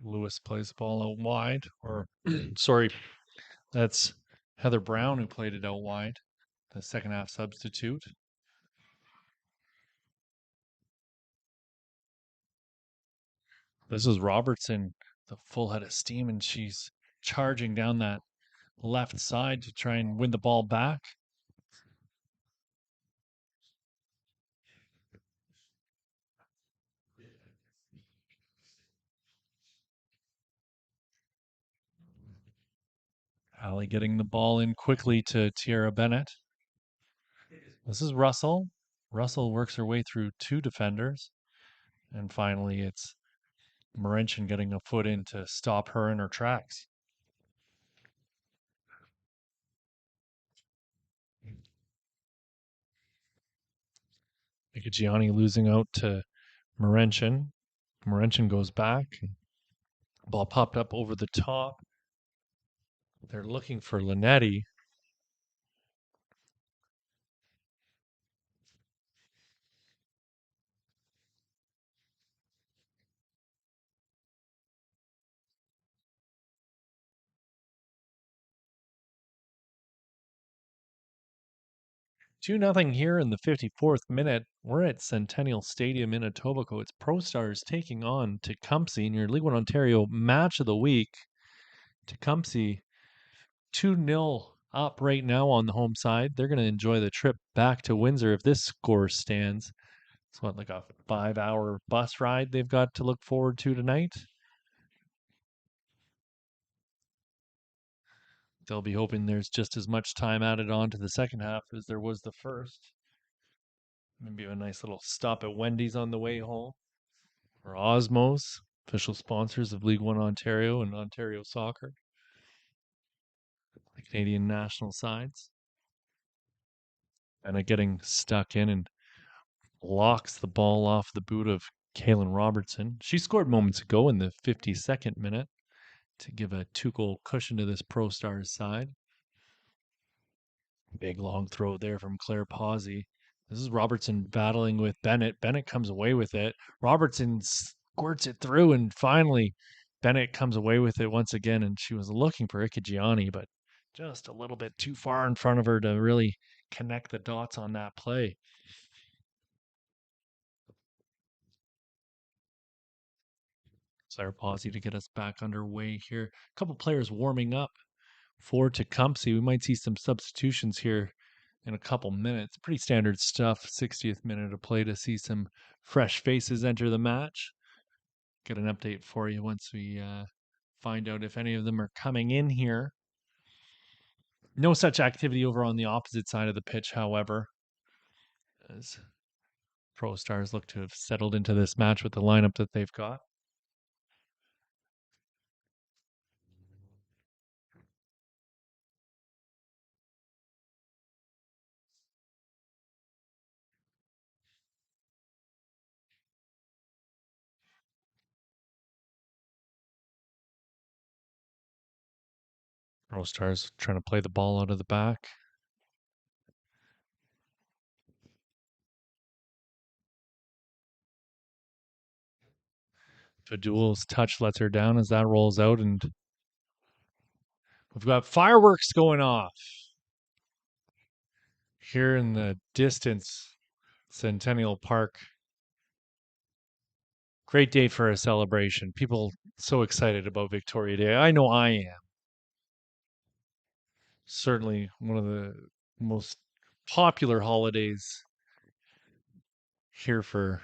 Lewis plays the ball out wide, or sorry, that's Heather Brown who played it out wide, the second half substitute. This is Robertson, the full head of steam, and she's charging down that left side to try and win the ball back. Allie getting the ball in quickly to Tiara Bennett. This is Russell. Russell works her way through 2 defenders. And finally, it's Morenchen getting a foot in to stop her in her tracks. Gianni losing out to Morenchen. Morenchen goes back. Ball popped up over the top. They're looking for Linetti. Two nothing here in the 54th minute. We're at Centennial Stadium in Etobicoke. It's ProStars taking on Tecumseh in your League1 Ontario match of the week. Tecumseh 2-0 up right now on the home side. They're going to enjoy the trip back to Windsor if this score stands. It's what, like a 5-hour bus ride they've got to look forward to tonight. They'll be hoping there's just as much time added on to the second half as there was the first. Maybe a nice little stop at Wendy's on the way home. Or Osmos, official sponsors of League1 Ontario and Ontario Soccer, the Canadian national sides. And getting stuck in and locks the ball off the boot of Kaylin Robertson. She scored moments ago in the 52nd minute to give a 2-goal cushion to this ProStars side. Big long throw there from Claire Pawsey. This is Robertson battling with Bennett. Bennett comes away with it. Robertson squirts it through, and finally Bennett comes away with it once again. And she was looking for Gianni, but just a little bit too far in front of her to really connect the dots on that play. Claire Pawsey to get us back underway here. A couple players warming up for Tecumseh. We might see some substitutions here in a couple minutes. Pretty standard stuff. 60th minute of play to see some fresh faces enter the match. Get an update for you once we find out if any of them are coming in here. No such activity over on the opposite side of the pitch, however, as ProStars look to have settled into this match with the lineup that they've got. ProStars trying to play the ball out of the back. Fadul's touch lets her down as that rolls out, and we've got fireworks going off here in the distance, Centennial Park. Great day for a celebration. People so excited about Victoria Day. I know I am. Certainly one of the most popular holidays here for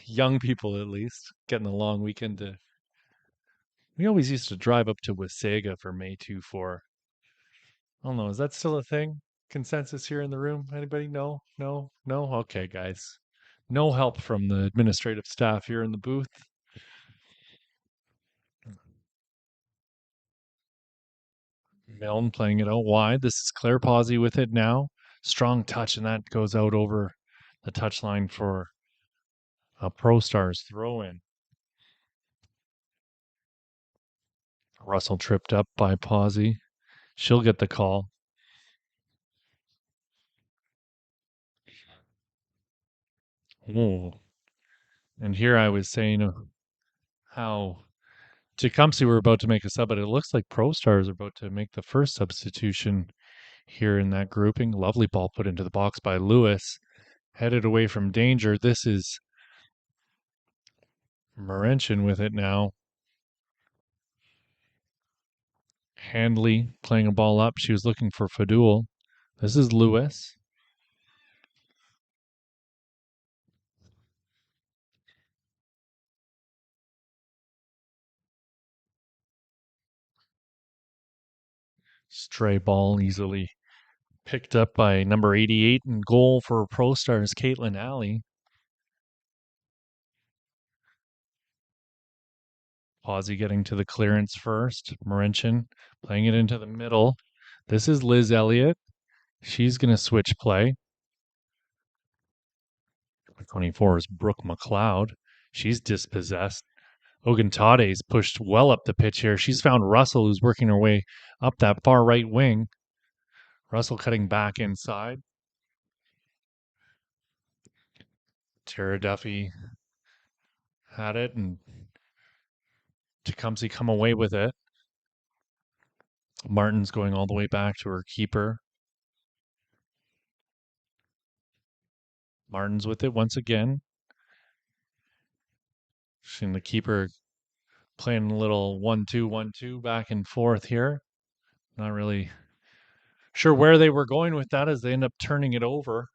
young people, at least. Getting a long weekend to We always used to drive up to Wasaga for May 2-4. I don't know. Is that still a thing? Consensus here in the room? Anybody? No? No? No? Okay, guys. No help from the administrative staff here in the booth. Milne playing it out wide. This is Claire Pawsey with it now. Strong touch, and that goes out over the touchline for a ProStars throw in. Russell tripped up by Pawsey. She'll get the call. Oh. And here I was saying how Tecumseh were about to make a sub, but it looks like ProStars are about to make the first substitution here in that grouping. Lovely ball put into the box by Lewis. Headed away from danger. This is Morenchin with it now. Handley playing a ball up. She was looking for Fadul. This is Lewis. Stray ball easily picked up by number 88 and goal for ProStars Caitlin Alley. Pawsey getting to the clearance first. Morenchin playing it into the middle. This is Liz Elliott. She's going to switch play. 24 is Brooke McLeod. She's dispossessed. Oguntade's pushed well up the pitch here. She's found Russell, who's working her way up that far right wing. Russell cutting back inside. Tara Duffy had it, and Tecumseh come away with it. Martin's going all the way back to her keeper. Martin's with it once again. Seeing the keeper playing a little 1-2, 1-2 back and forth here. Not really sure where they were going with that as they end up turning it over.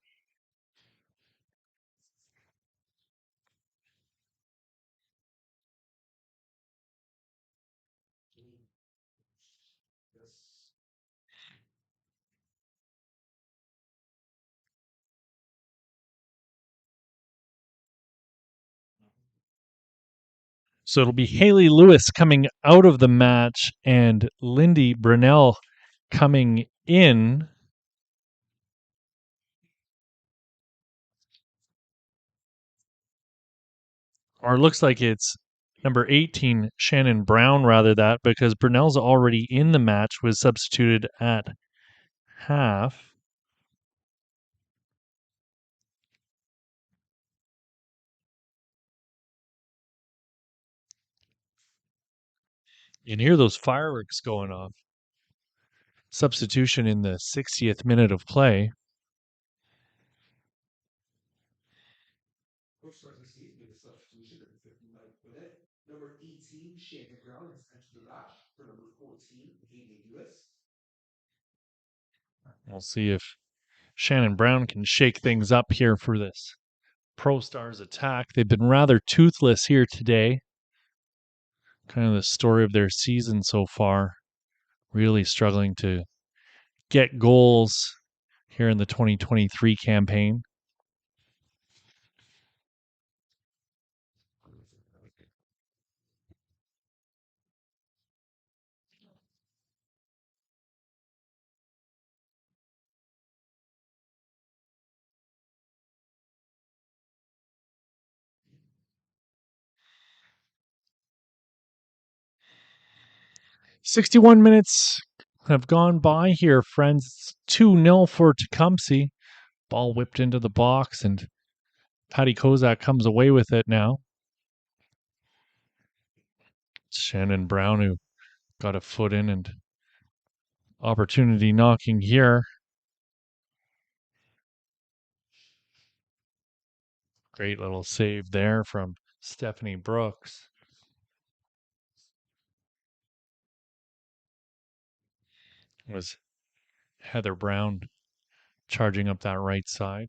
So it'll be Haley Lewis coming out of the match and Lindy Brunell coming in. Or it looks like it's number 18, Shannon Brown, rather that, because Brunell's already in the match, was substituted at half. You can hear those fireworks going off. Substitution in the 60th minute of play. Number 18, Shannon Brown has entered the match for number 14, Haley Lewis. We'll see if Shannon Brown can shake things up here for this ProStars attack. They've been rather toothless here today. Kind of the story of their season so far. Really struggling to get goals here in the 2023 campaign. "61 minutes have gone by here, friends. 2-0 for Tecumseh. Ball whipped into the box, and Patty Kozak comes away with it now. Shannon Brown, who got a foot in, and opportunity knocking here. Great little save there from Stephanie Brooks. It was Heather Brown charging up that right side.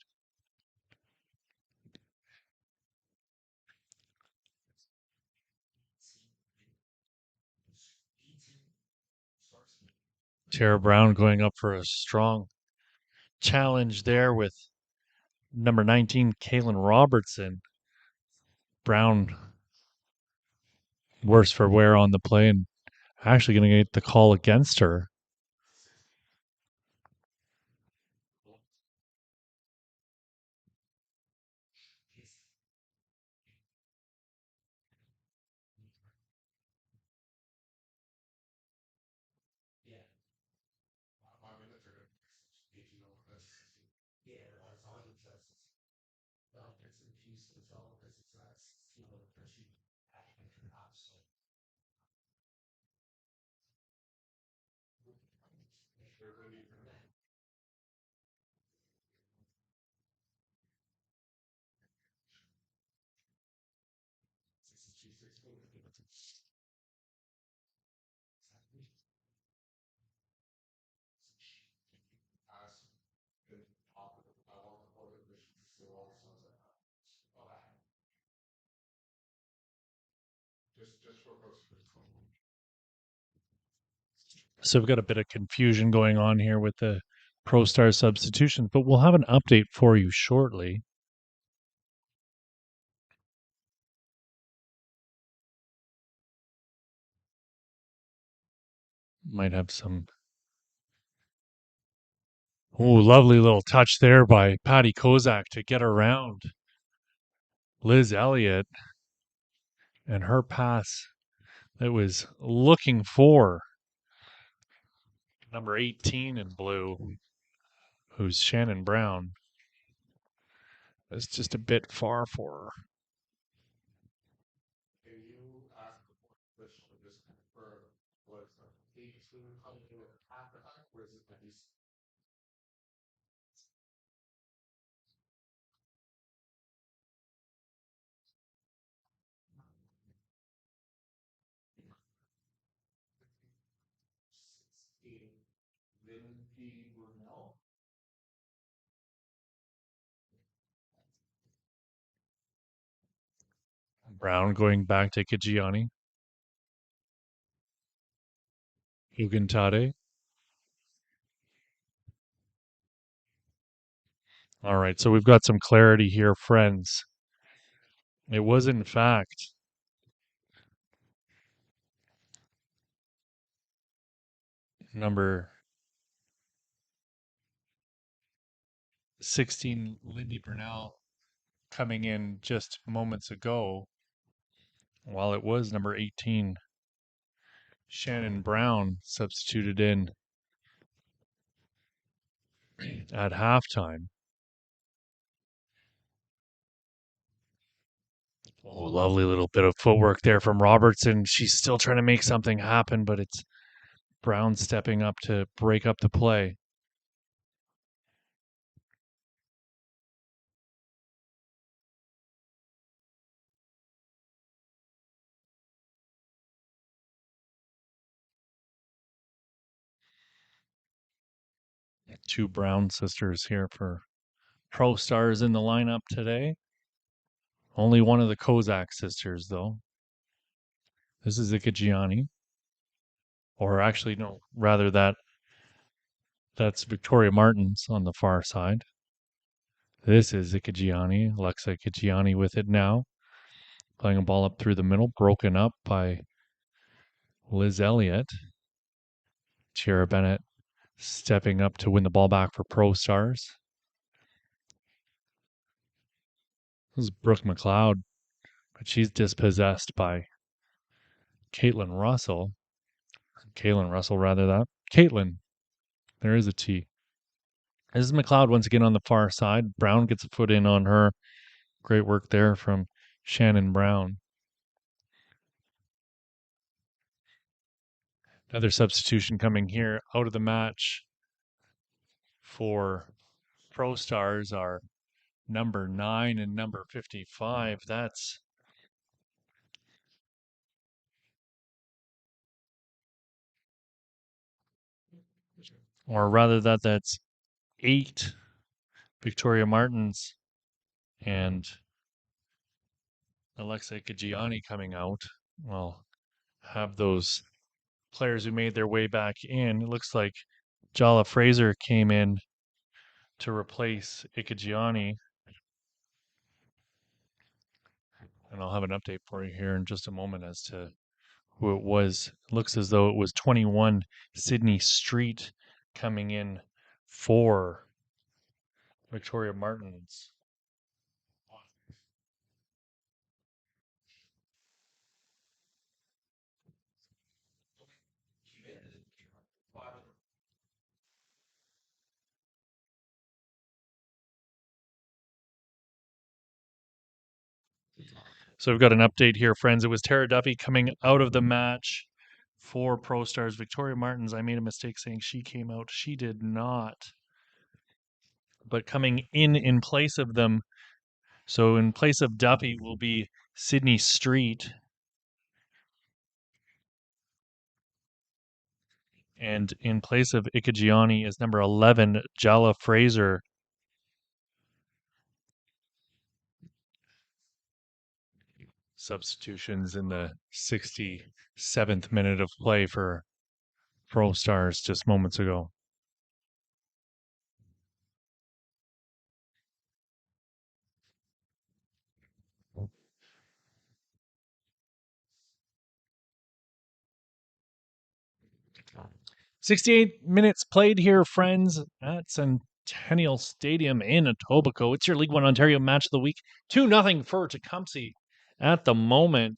Tara Brown going up for a strong challenge there with number 19, Kaylin Robertson. Brown worse for wear on the play and actually going to get the call against her. So we've got a bit of confusion going on here with the ProStars substitutions, but we'll have an update for you shortly. Might have some. Oh, lovely little touch there by Patty Kozak to get around Liz Elliott and her pass that was looking for number 18 in blue, who's Shannon Brown. It's just a bit far for her. Brown going back to Kajiani. Ugentade. All right, so we've got some clarity here, friends. It was, in fact, number 16, Lindy Burnell, coming in just moments ago, while it was number 18, Shannon Brown, substituted in at halftime. Oh, lovely little bit of footwork there from Robertson. She's still trying to make something happen, but it's Brown stepping up to break up the play. Two Brown sisters here for ProStars in the lineup today. Only one of the Kozak sisters, though. This is Ikagiani. Or actually, no, rather that's Victoria Martins on the far side. This is Ikagiani, Alexa Ikagiani with it now. Playing a ball up through the middle, broken up by Liz Elliott. Tara Bennett stepping up to win the ball back for ProStars. This is Brooke McLeod, but she's dispossessed by Caitlin Russell. Kaylin Russell, rather that. Caitlin. There is a T. This is McLeod once again on the far side. Brown gets a foot in on her. Great work there from Shannon Brown. Another substitution coming here out of the match for ProStars are number 9 and number 55. That's that's 8 Victoria Martins and Alexa Kajiani coming out. Well, have those players who made their way back in. It looks like Jala Fraser came in to replace Ikagiani. And I'll have an update for you here in just a moment as to who it was. It looks as though it was 21 Sydney Street coming in for Victoria Martins. So we've got an update here, friends. It was Tara Duffy coming out of the match for ProStars. Victoria Martins, I made a mistake saying she came out. She did not. But coming in place of them, so in place of Duffy will be Sydney Street. And in place of Ikagiani is number 11, Jala Fraser. Substitutions in the 67th minute of play for ProStars just moments ago. "68 minutes played here, friends, at Centennial Stadium in Etobicoke. It's your League 1 Ontario match of the week. 2-0 for Tecumseh at the moment.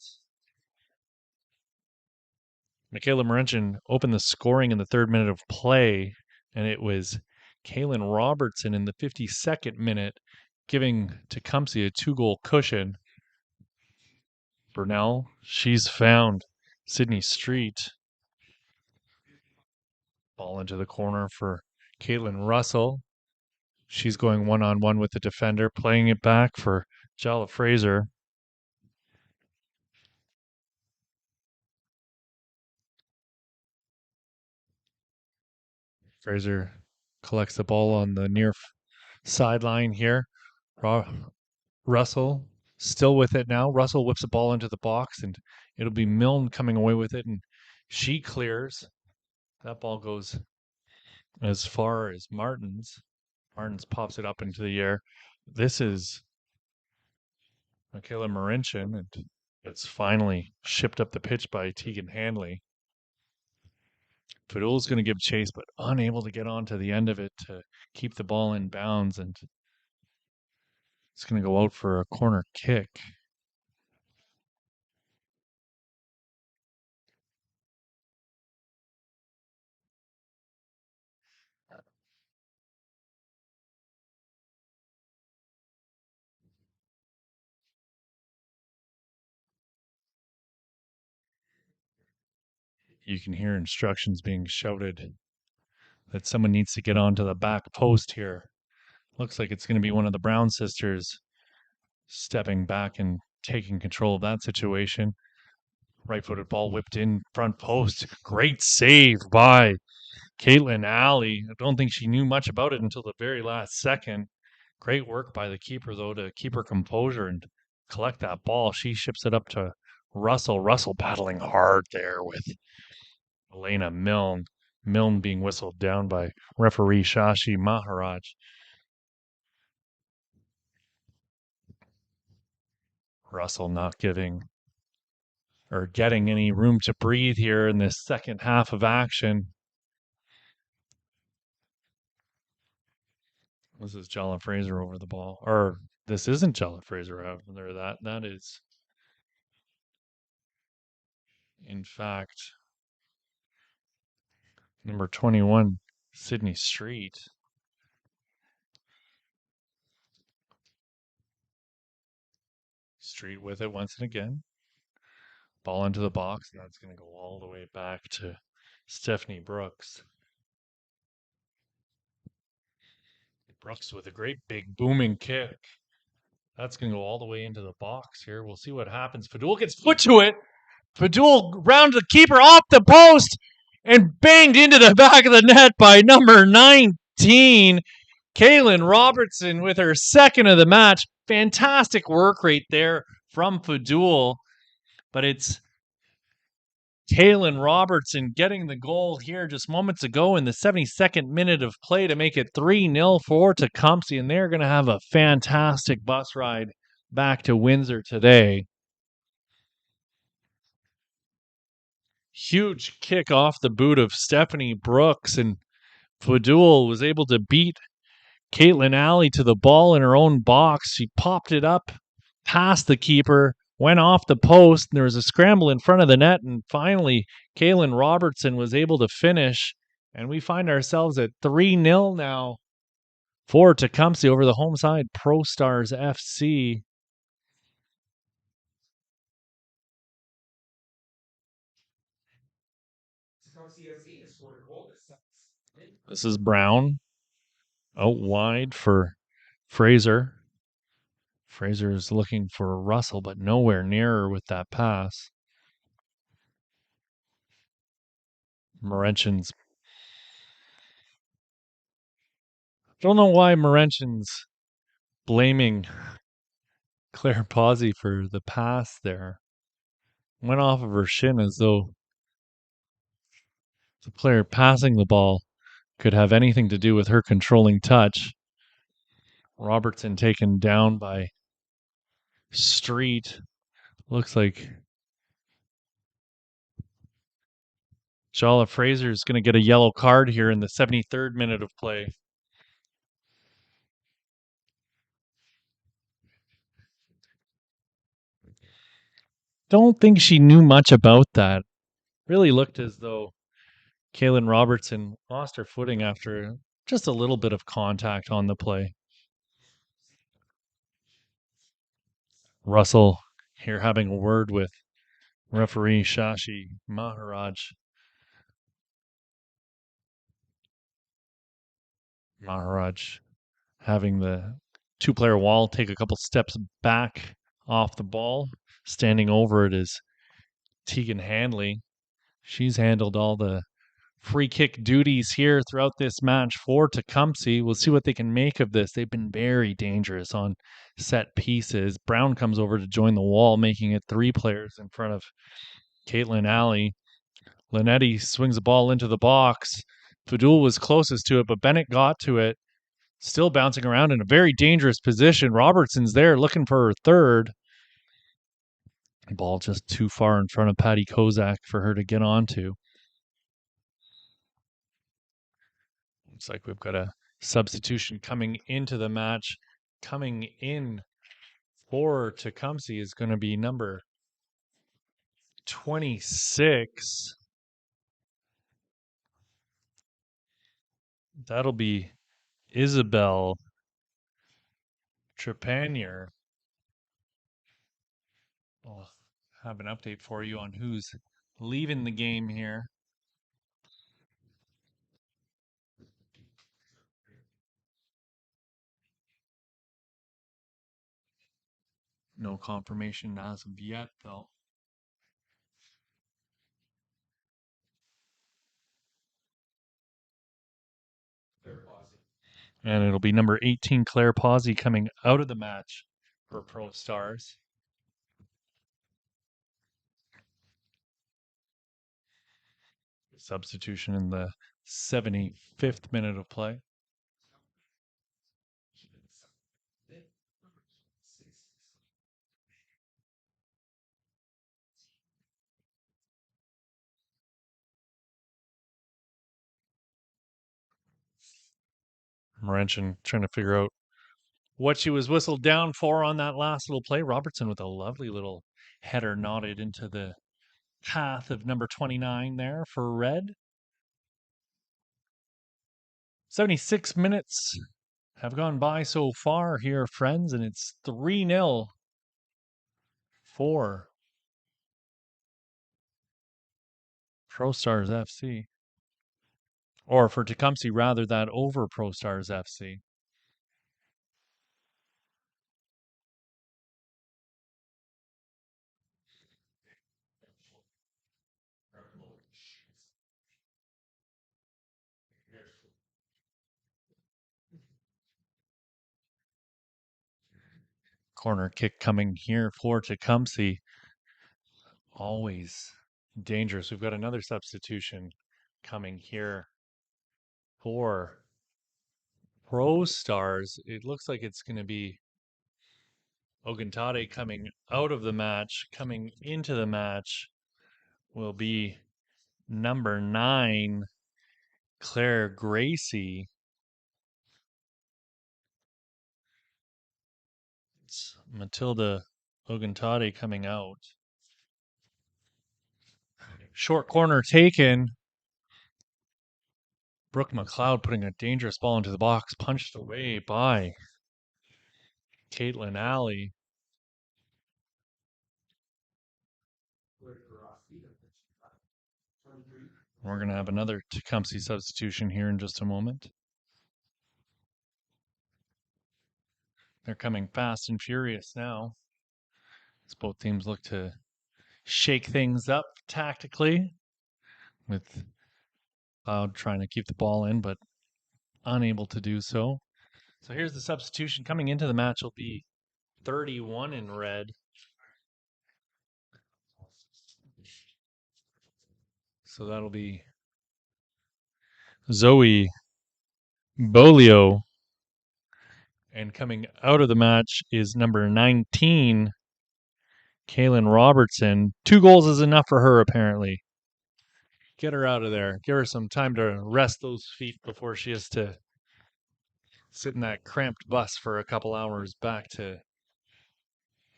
Michaela Marenchin opened the scoring in the 3rd minute of play, and it was Kaylin Robertson in the 52nd minute giving Tecumseh a 2-goal cushion. Burnell, she's found Sydney Street. Ball into the corner for Caitlin Russell. She's going one-on-one with the defender, playing it back for Jala Fraser. Fraser collects the ball on the near sideline here. Russell still with it now. Russell whips the ball into the box, and it'll be Milne coming away with it, and she clears. That ball goes as far as Martins. Martins pops it up into the air. This is Michaela Marinchin, and it's finally shipped up the pitch by Tegan Hanley. Fadul's going to give chase, but unable to get onto the end of it to keep the ball in bounds, and it's going to go out for a corner kick. You can hear instructions being shouted that someone needs to get onto the back post here. Looks like it's going to be one of the Brown sisters stepping back and taking control of that situation. Right-footed ball whipped in front post. Great save by Caitlin Alley. I don't think she knew much about it until the very last second. Great work by the keeper, though, to keep her composure and collect that ball. She ships it up to Russell. Russell battling hard there with Elena Milne. Milne being whistled down by referee Shashi Maharaj. Russell not giving or getting any room to breathe here in this second half of action. This is Jala Fraser over the ball. Or this isn't Jala Fraser out there. That is, in fact, number 21, Sydney Street. Street with it once and again. Ball into the box, and that's going to go all the way back to Stephanie Brooks. Brooks with a great big booming kick. That's going to go all the way into the box here. We'll see what happens. Fadul gets foot to it. Fadul rounded the keeper off the post and banged into the back of the net by number 19, Kaylin Robertson, with her second of the match. Fantastic work right there from Fadul. But it's Kalen Robertson getting the goal here just moments ago in the 72nd minute of play to make it 3-0 for Tecumseh, and they're going to have a fantastic bus ride back to Windsor today. Huge kick off the boot of Stephanie Brooks, and Fadul was able to beat Caitlin Alley to the ball in her own box. She popped it up past the keeper, went off the post, and there was a scramble in front of the net, and finally Kaylin Robertson was able to finish, and we find ourselves at 3-0 now for Tecumseh over the home side, ProStars FC. This is Brown out wide for Fraser. Fraser is looking for Russell, but nowhere near her with that pass. Morenchins. Don't know why Morenchins blaming Claire Pawsey for the pass there. Went off of her shin as though the player passing the ball could have anything to do with her controlling touch. Robertson taken down by Street. Looks like Jala Fraser is going to get a yellow card here in the 73rd minute of play. Don't think she knew much about that. Really looked as though Kaylin Robertson lost her footing after just a little bit of contact on the play. Russell here having a word with referee Shashi Maharaj. Maharaj having the two-player wall take a couple steps back off the ball. Standing over it is Tegan Handley. She's handled all the free kick duties here throughout this match for Tecumseh. We'll see what they can make of this. They've been very dangerous on set pieces. Brown comes over to join the wall, making it 3 players in front of Caitlin Alley. Linetti swings the ball into the box. Fadul was closest to it, but Bennett got to it. Still bouncing around in a very dangerous position. Robertson's there looking for her third. Ball just too far in front of Patty Kozak for her to get onto. Looks like we've got a substitution coming into the match. Coming in for Tecumseh is going to be number 26. That'll be Isabel Trepanier. I'll have an update for you on who's leaving the game here. No confirmation as of yet, though. And it'll be number 18, Claire Pawsey, coming out of the match for ProStars. Substitution in the 75th minute of play. Morenchen trying to figure out what she was whistled down for on that last little play. Robertson with a lovely little header nodded into the path of number 29 there for red. 76 minutes have gone by so far here, friends, and it's 3-0 for ProStars FC. Or for Tecumseh, rather, that over ProStars FC. Corner kick coming here for Tecumseh. Always Dangerous. We've got another substitution coming here for ProStars. It looks like it's going to be Ogantade coming out of the match. Coming into the match will be number 9, Claire Gracie. It's Matilda Ogantade coming out. Short corner taken. Brooke McLeod putting a dangerous ball into the box, punched away by Caitlin Alley. We're going to have another Tecumseh substitution here in just a moment. They're coming fast and furious now, as both teams look to shake things up tactically, with Cloud trying to keep the ball in, but unable to do so. So here's the substitution. Coming into the match will be 31 in red. So that'll be Zoe Bolio. And coming out of the match is number 19, Kaylin Robertson. 2 goals is enough for her, apparently. Get her out of there. Give her some time to rest those feet before she has to sit in that cramped bus for a couple hours back to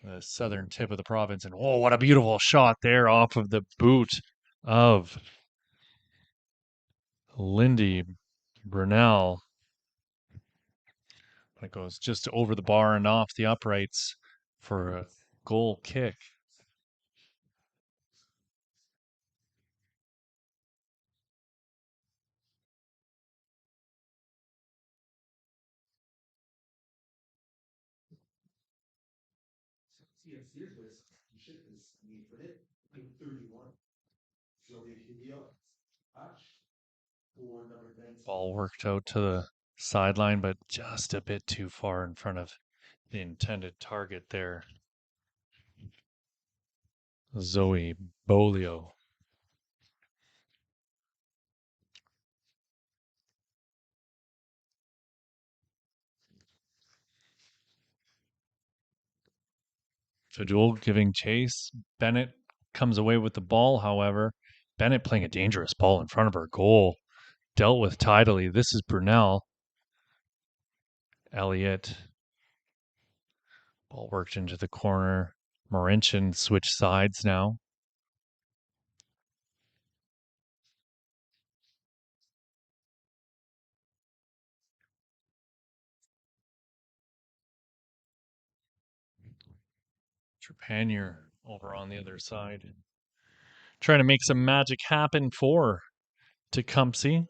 the southern tip of the province. And oh, what a beautiful shot there off of the boot of Lindy Brunel. It goes just over the bar and off the uprights for a goal kick. Ball worked out to the sideline, but just a bit too far in front of the intended target there. Zoe Bolio. Fadul giving chase. Bennett comes away with the ball, however. Bennett playing a dangerous ball in front of her goal. Dealt with tidily. This is Brunel. Elliott. Ball worked into the corner. Marincin switched sides now. Trepanier over on the other side. Trying to make some magic happen for Tecumseh.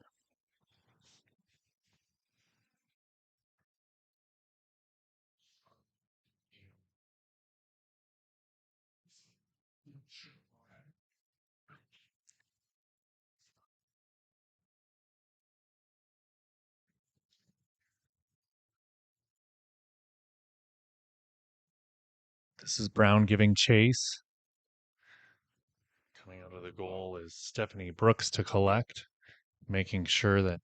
This is Brown giving chase. Coming out of the goal is Stephanie Brooks to collect, making sure that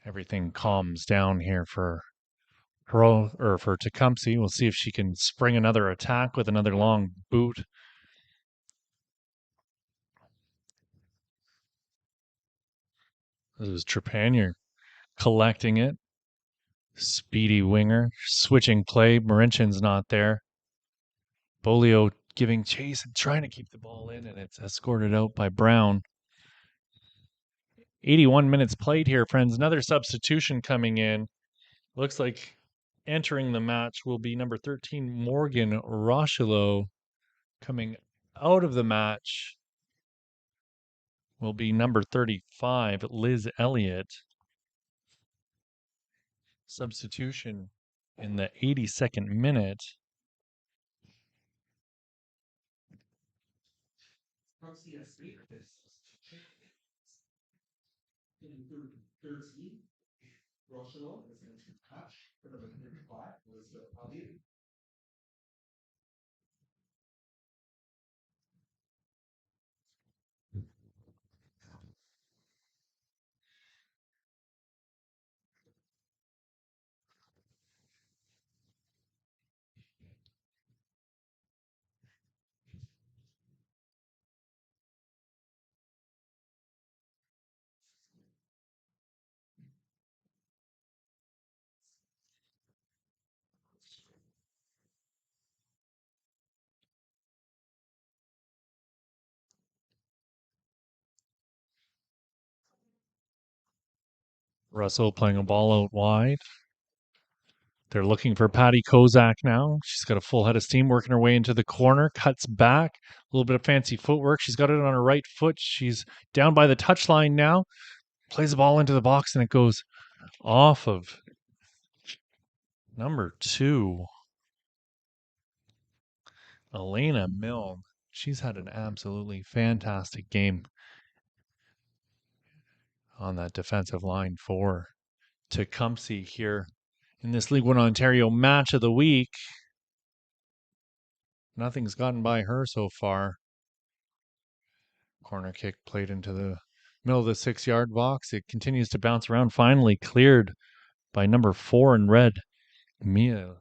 everything calms down here for for Tecumseh. We'll see if she can spring another attack with another long boot. This is Trepanier collecting it. Speedy winger, switching play. Marincin's not there. Bolio giving chase and trying to keep the ball in, and it's escorted out by Brown. 81 minutes played here, friends. Another substitution coming in. Looks like entering the match will be number 13, Morgan Rochelo. Coming out of the match will be number 35, Liz Elliott. Substitution in the 82nd minute. Russell playing a ball out wide. They're looking for Patty Kozak now. She's got a full head of steam working her way into the corner, cuts back, a little bit of fancy footwork. She's got it on her right foot. She's down by the touchline now, plays the ball into the box, and it goes off of number 2, Elena Milne. She's had an absolutely fantastic game on that defensive line for Tecumseh here in this League 1 Ontario match of the week. Nothing's gotten by her so far. Corner kick played into the middle of the 6-yard box. It continues to bounce around, finally cleared by number 4 in red, Mia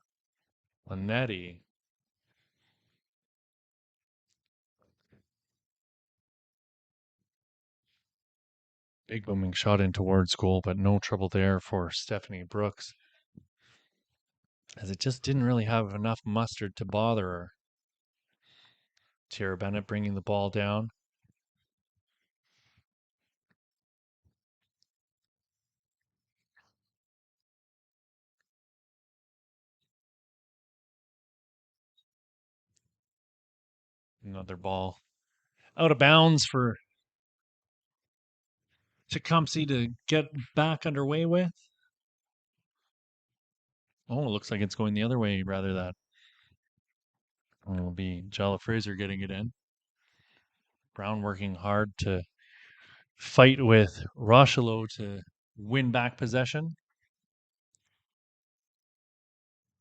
Lanetti. Big booming shot in towards goal, but no trouble there for Stephanie Brooks, as it just didn't really have enough mustard to bother her. Tara Bennett bringing the ball down. Another ball out of bounds for Tecumseh to get back underway with. Oh, it looks like it's going the other way rather than. It'll be Jella Fraser getting it in. Brown working hard to fight with Rocheleau to win back possession.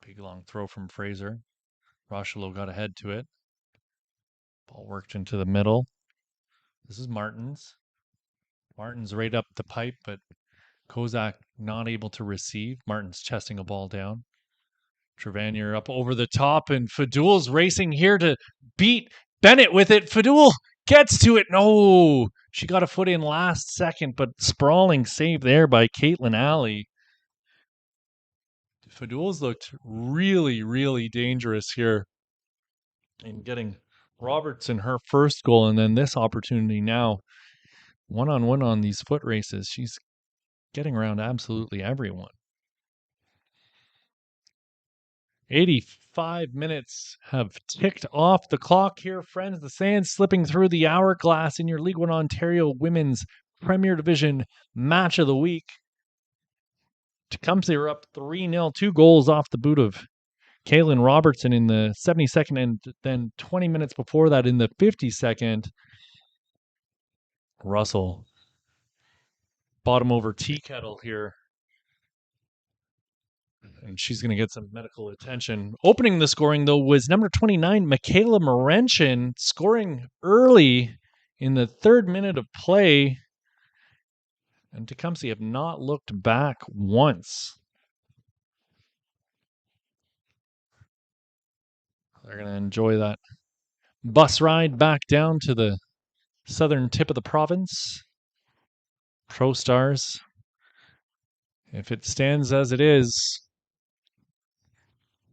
Big long throw from Fraser. Rocheleau got ahead to it. Ball worked into the middle. This is Martins. Martins right up the pipe, but Kozak not able to receive. Martins chesting a ball down. Trevanier up over the top, and Fadul's racing here to beat Bennett with it. Fadul gets to it. No, she got a foot in last second, but sprawling save there by Caitlin Alley. Fadul's looked really, really dangerous here in getting Robertson her first goal, and then this opportunity now. One-on-one on these foot races. She's getting around absolutely everyone. 85 minutes have ticked off the clock here, friends. The sand slipping through the hourglass in your League 1 Ontario Women's Premier Division match of the week. Tecumseh are up 3-0, 2 goals off the boot of Kaylin Robertson in the 72nd, and then 20 minutes before that in the 52nd, Russell bottom over tea kettle here. And she's going to get some medical attention. Opening the scoring, though, was number 29, Michaela Morenchin, scoring early in the 3rd minute of play. And Tecumseh have not looked back once. They're going to enjoy that bus ride back down to the southern tip of the province. ProStars, if it stands as it is,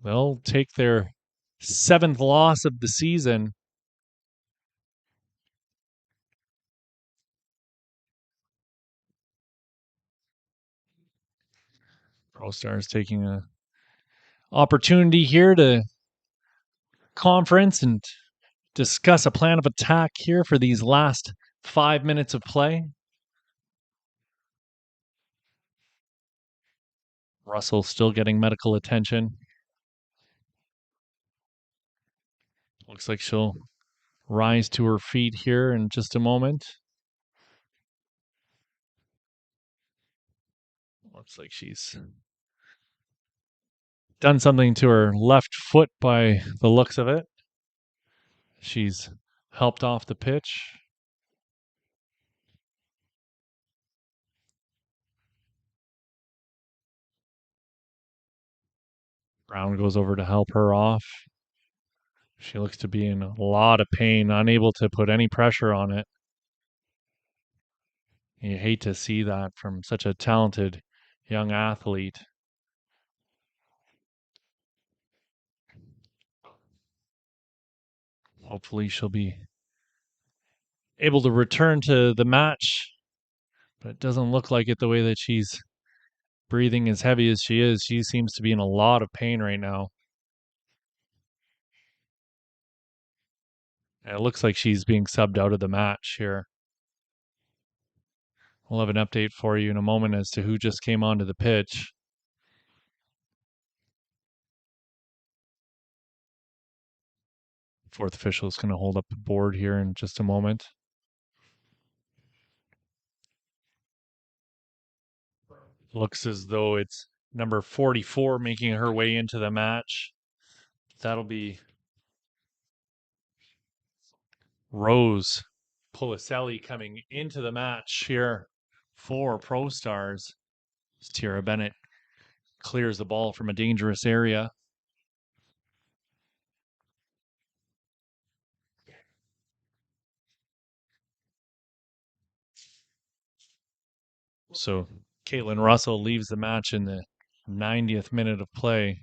they'll take their 7th loss of the season. ProStars taking a opportunity here to conference and discuss a plan of attack here for these last 5 minutes of play. Russell still getting medical attention. Looks like she'll rise to her feet here in just a moment. Looks like she's done something to her left foot by the looks of it. She's helped off the pitch. Brown goes over to help her off. She looks to be in a lot of pain, unable to put any pressure on it. You hate to see that from such a talented young athlete. Hopefully she'll be able to return to the match, but it doesn't look like it the way that she's Breathing as heavy as she seems to be in a lot of pain right now. And it looks like she's being subbed out of the match here. We'll have an update for you in a moment as to who just came onto the pitch. Fourth official is going to hold up the board here in just a moment. Looks as though it's number 44 making her way into the match. That'll be Rose Puliselli coming into the match here for ProStars. Tierra Bennett clears the ball from a dangerous area. So Caitlin Russell leaves the match in the 90th minute of play.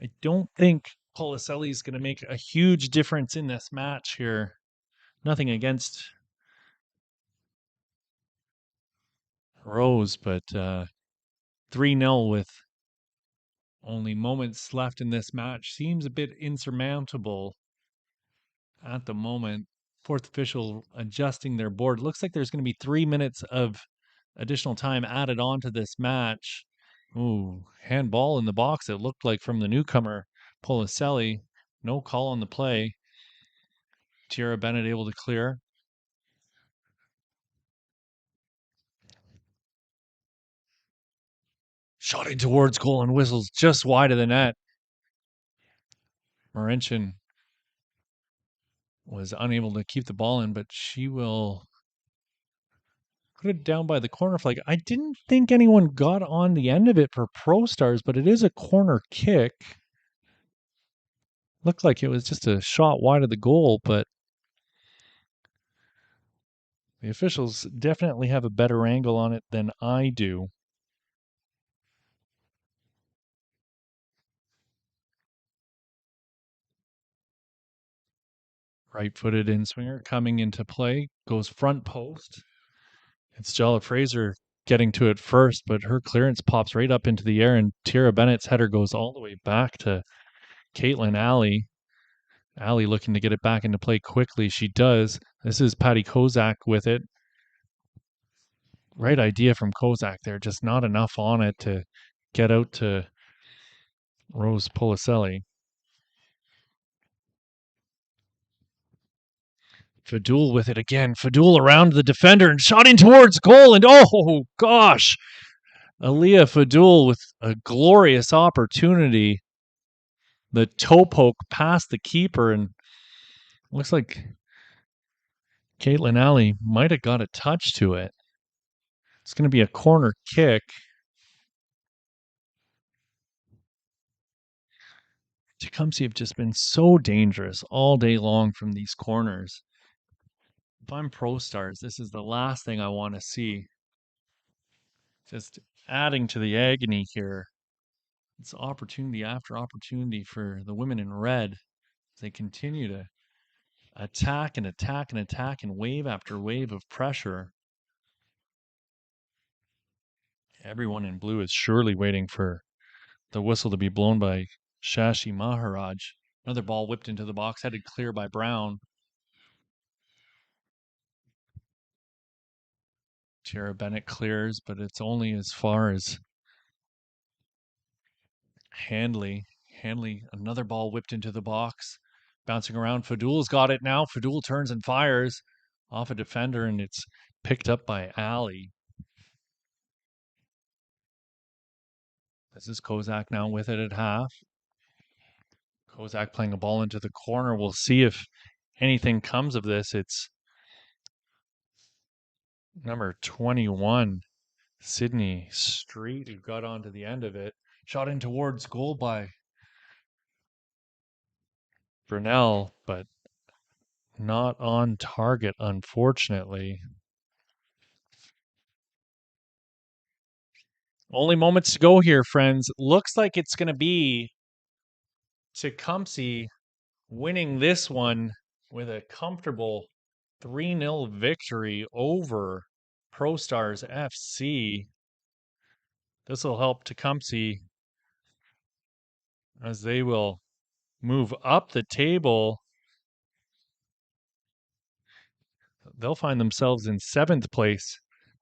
I don't think Poliselli is going to make a huge difference in this match here. Nothing against Rose, but 3-0 with only moments left in this match seems a bit insurmountable at the moment. Fourth official adjusting their board. Looks like there's going to be 3 minutes of additional time added on to this match. Ooh, handball in the box, it looked like, from the newcomer, Poliselli. No call on the play. Tierra Bennett able to clear. Shot in towards goal and whistles just wide of the net. Marinchin was unable to keep the ball in, but she will put it down by the corner flag. I didn't think anyone got on the end of it for ProStars, but it is a corner kick. Looked like it was just a shot wide of the goal, but the officials definitely have a better angle on it than I do. Right-footed in-swinger coming into play, goes front post. It's Jella Fraser getting to it first, but her clearance pops right up into the air, and Tierra Bennett's header goes all the way back to Caitlin Alley. Alley looking to get it back into play quickly. She does. This is Patty Kozak with it. Right idea from Kozak there, just not enough on it to get out to Rose Poliselli. Fadul with it again. Fadul around the defender and shot in towards goal. And oh gosh, Aaliyah Fadul with a glorious opportunity. The toe poke past the keeper, and looks like Caitlin Alley might have got a touch to it. It's going to be a corner kick. Tecumseh have just been so dangerous all day long from these corners. If I'm ProStars, this is the last thing I want to see. Just adding to the agony here. It's opportunity after opportunity for the women in red as they continue to attack and attack and attack and wave after wave of pressure. Everyone in blue is surely waiting for the whistle to be blown by Shashi Maharaj. Another ball whipped into the box, headed clear by Brown. Tierra Bennett clears, but it's only as far as Handley. Handley, another ball whipped into the box. Bouncing around. Fadul's got it now. Fadul turns and fires off a defender, and it's picked up by Ali. This is Kozak now with it at half. Kozak playing a ball into the corner. We'll see if anything comes of this. It's number 21, Sydney Street, who got onto the end of it. Shot in towards goal by Brunel, but not on target, unfortunately. Only moments to go here, friends. Looks like it's going to be Tecumseh winning this one with a comfortable 3-0 victory over ProStars FC. This will help Tecumseh as they will move up the table. They'll find themselves in 7th place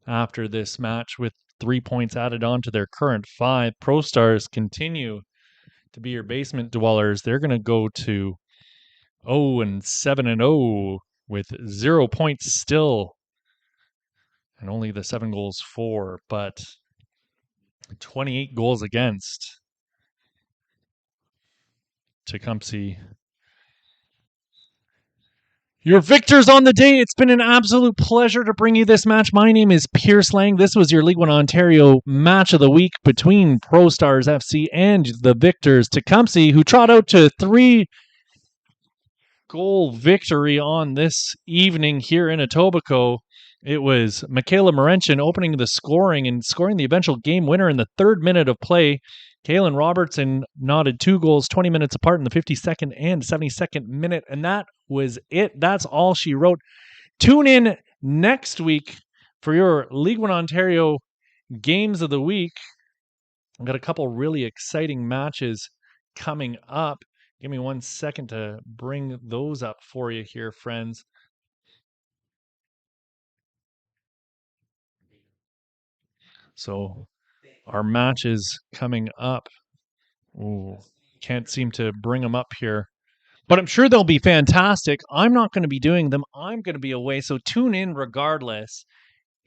after this match with 3 points added on to their current 5. ProStars continue to be your basement dwellers. They're going to go to 0-7-0 with 0 points still and only the 7 goals for, but 28 goals against. Tecumseh. Your victors on the day. It's been an absolute pleasure to bring you this match. My name is Pierce Lang. This was your League One Ontario match of the week between ProStars FC and the victors, Tecumseh, who trot out to 3-goal victory on this evening here in Etobicoke. It was Michaela Morenchin opening the scoring and scoring the eventual game winner in the 3rd minute of play. Kaylin Robertson nodded 2 goals 20 minutes apart in the 52nd and 72nd minute, and that was it. That's all she wrote. Tune in next week for your League One Ontario games of the week. I've got a couple really exciting matches coming up. Give me 1 second to bring those up for you here, friends. So our matches coming up. Ooh, can't seem to bring them up here. But I'm sure they'll be fantastic. I'm not going to be doing them. I'm going to be away. So tune in regardless.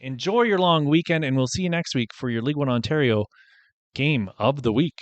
Enjoy your long weekend, and we'll see you next week for your League One Ontario game of the week.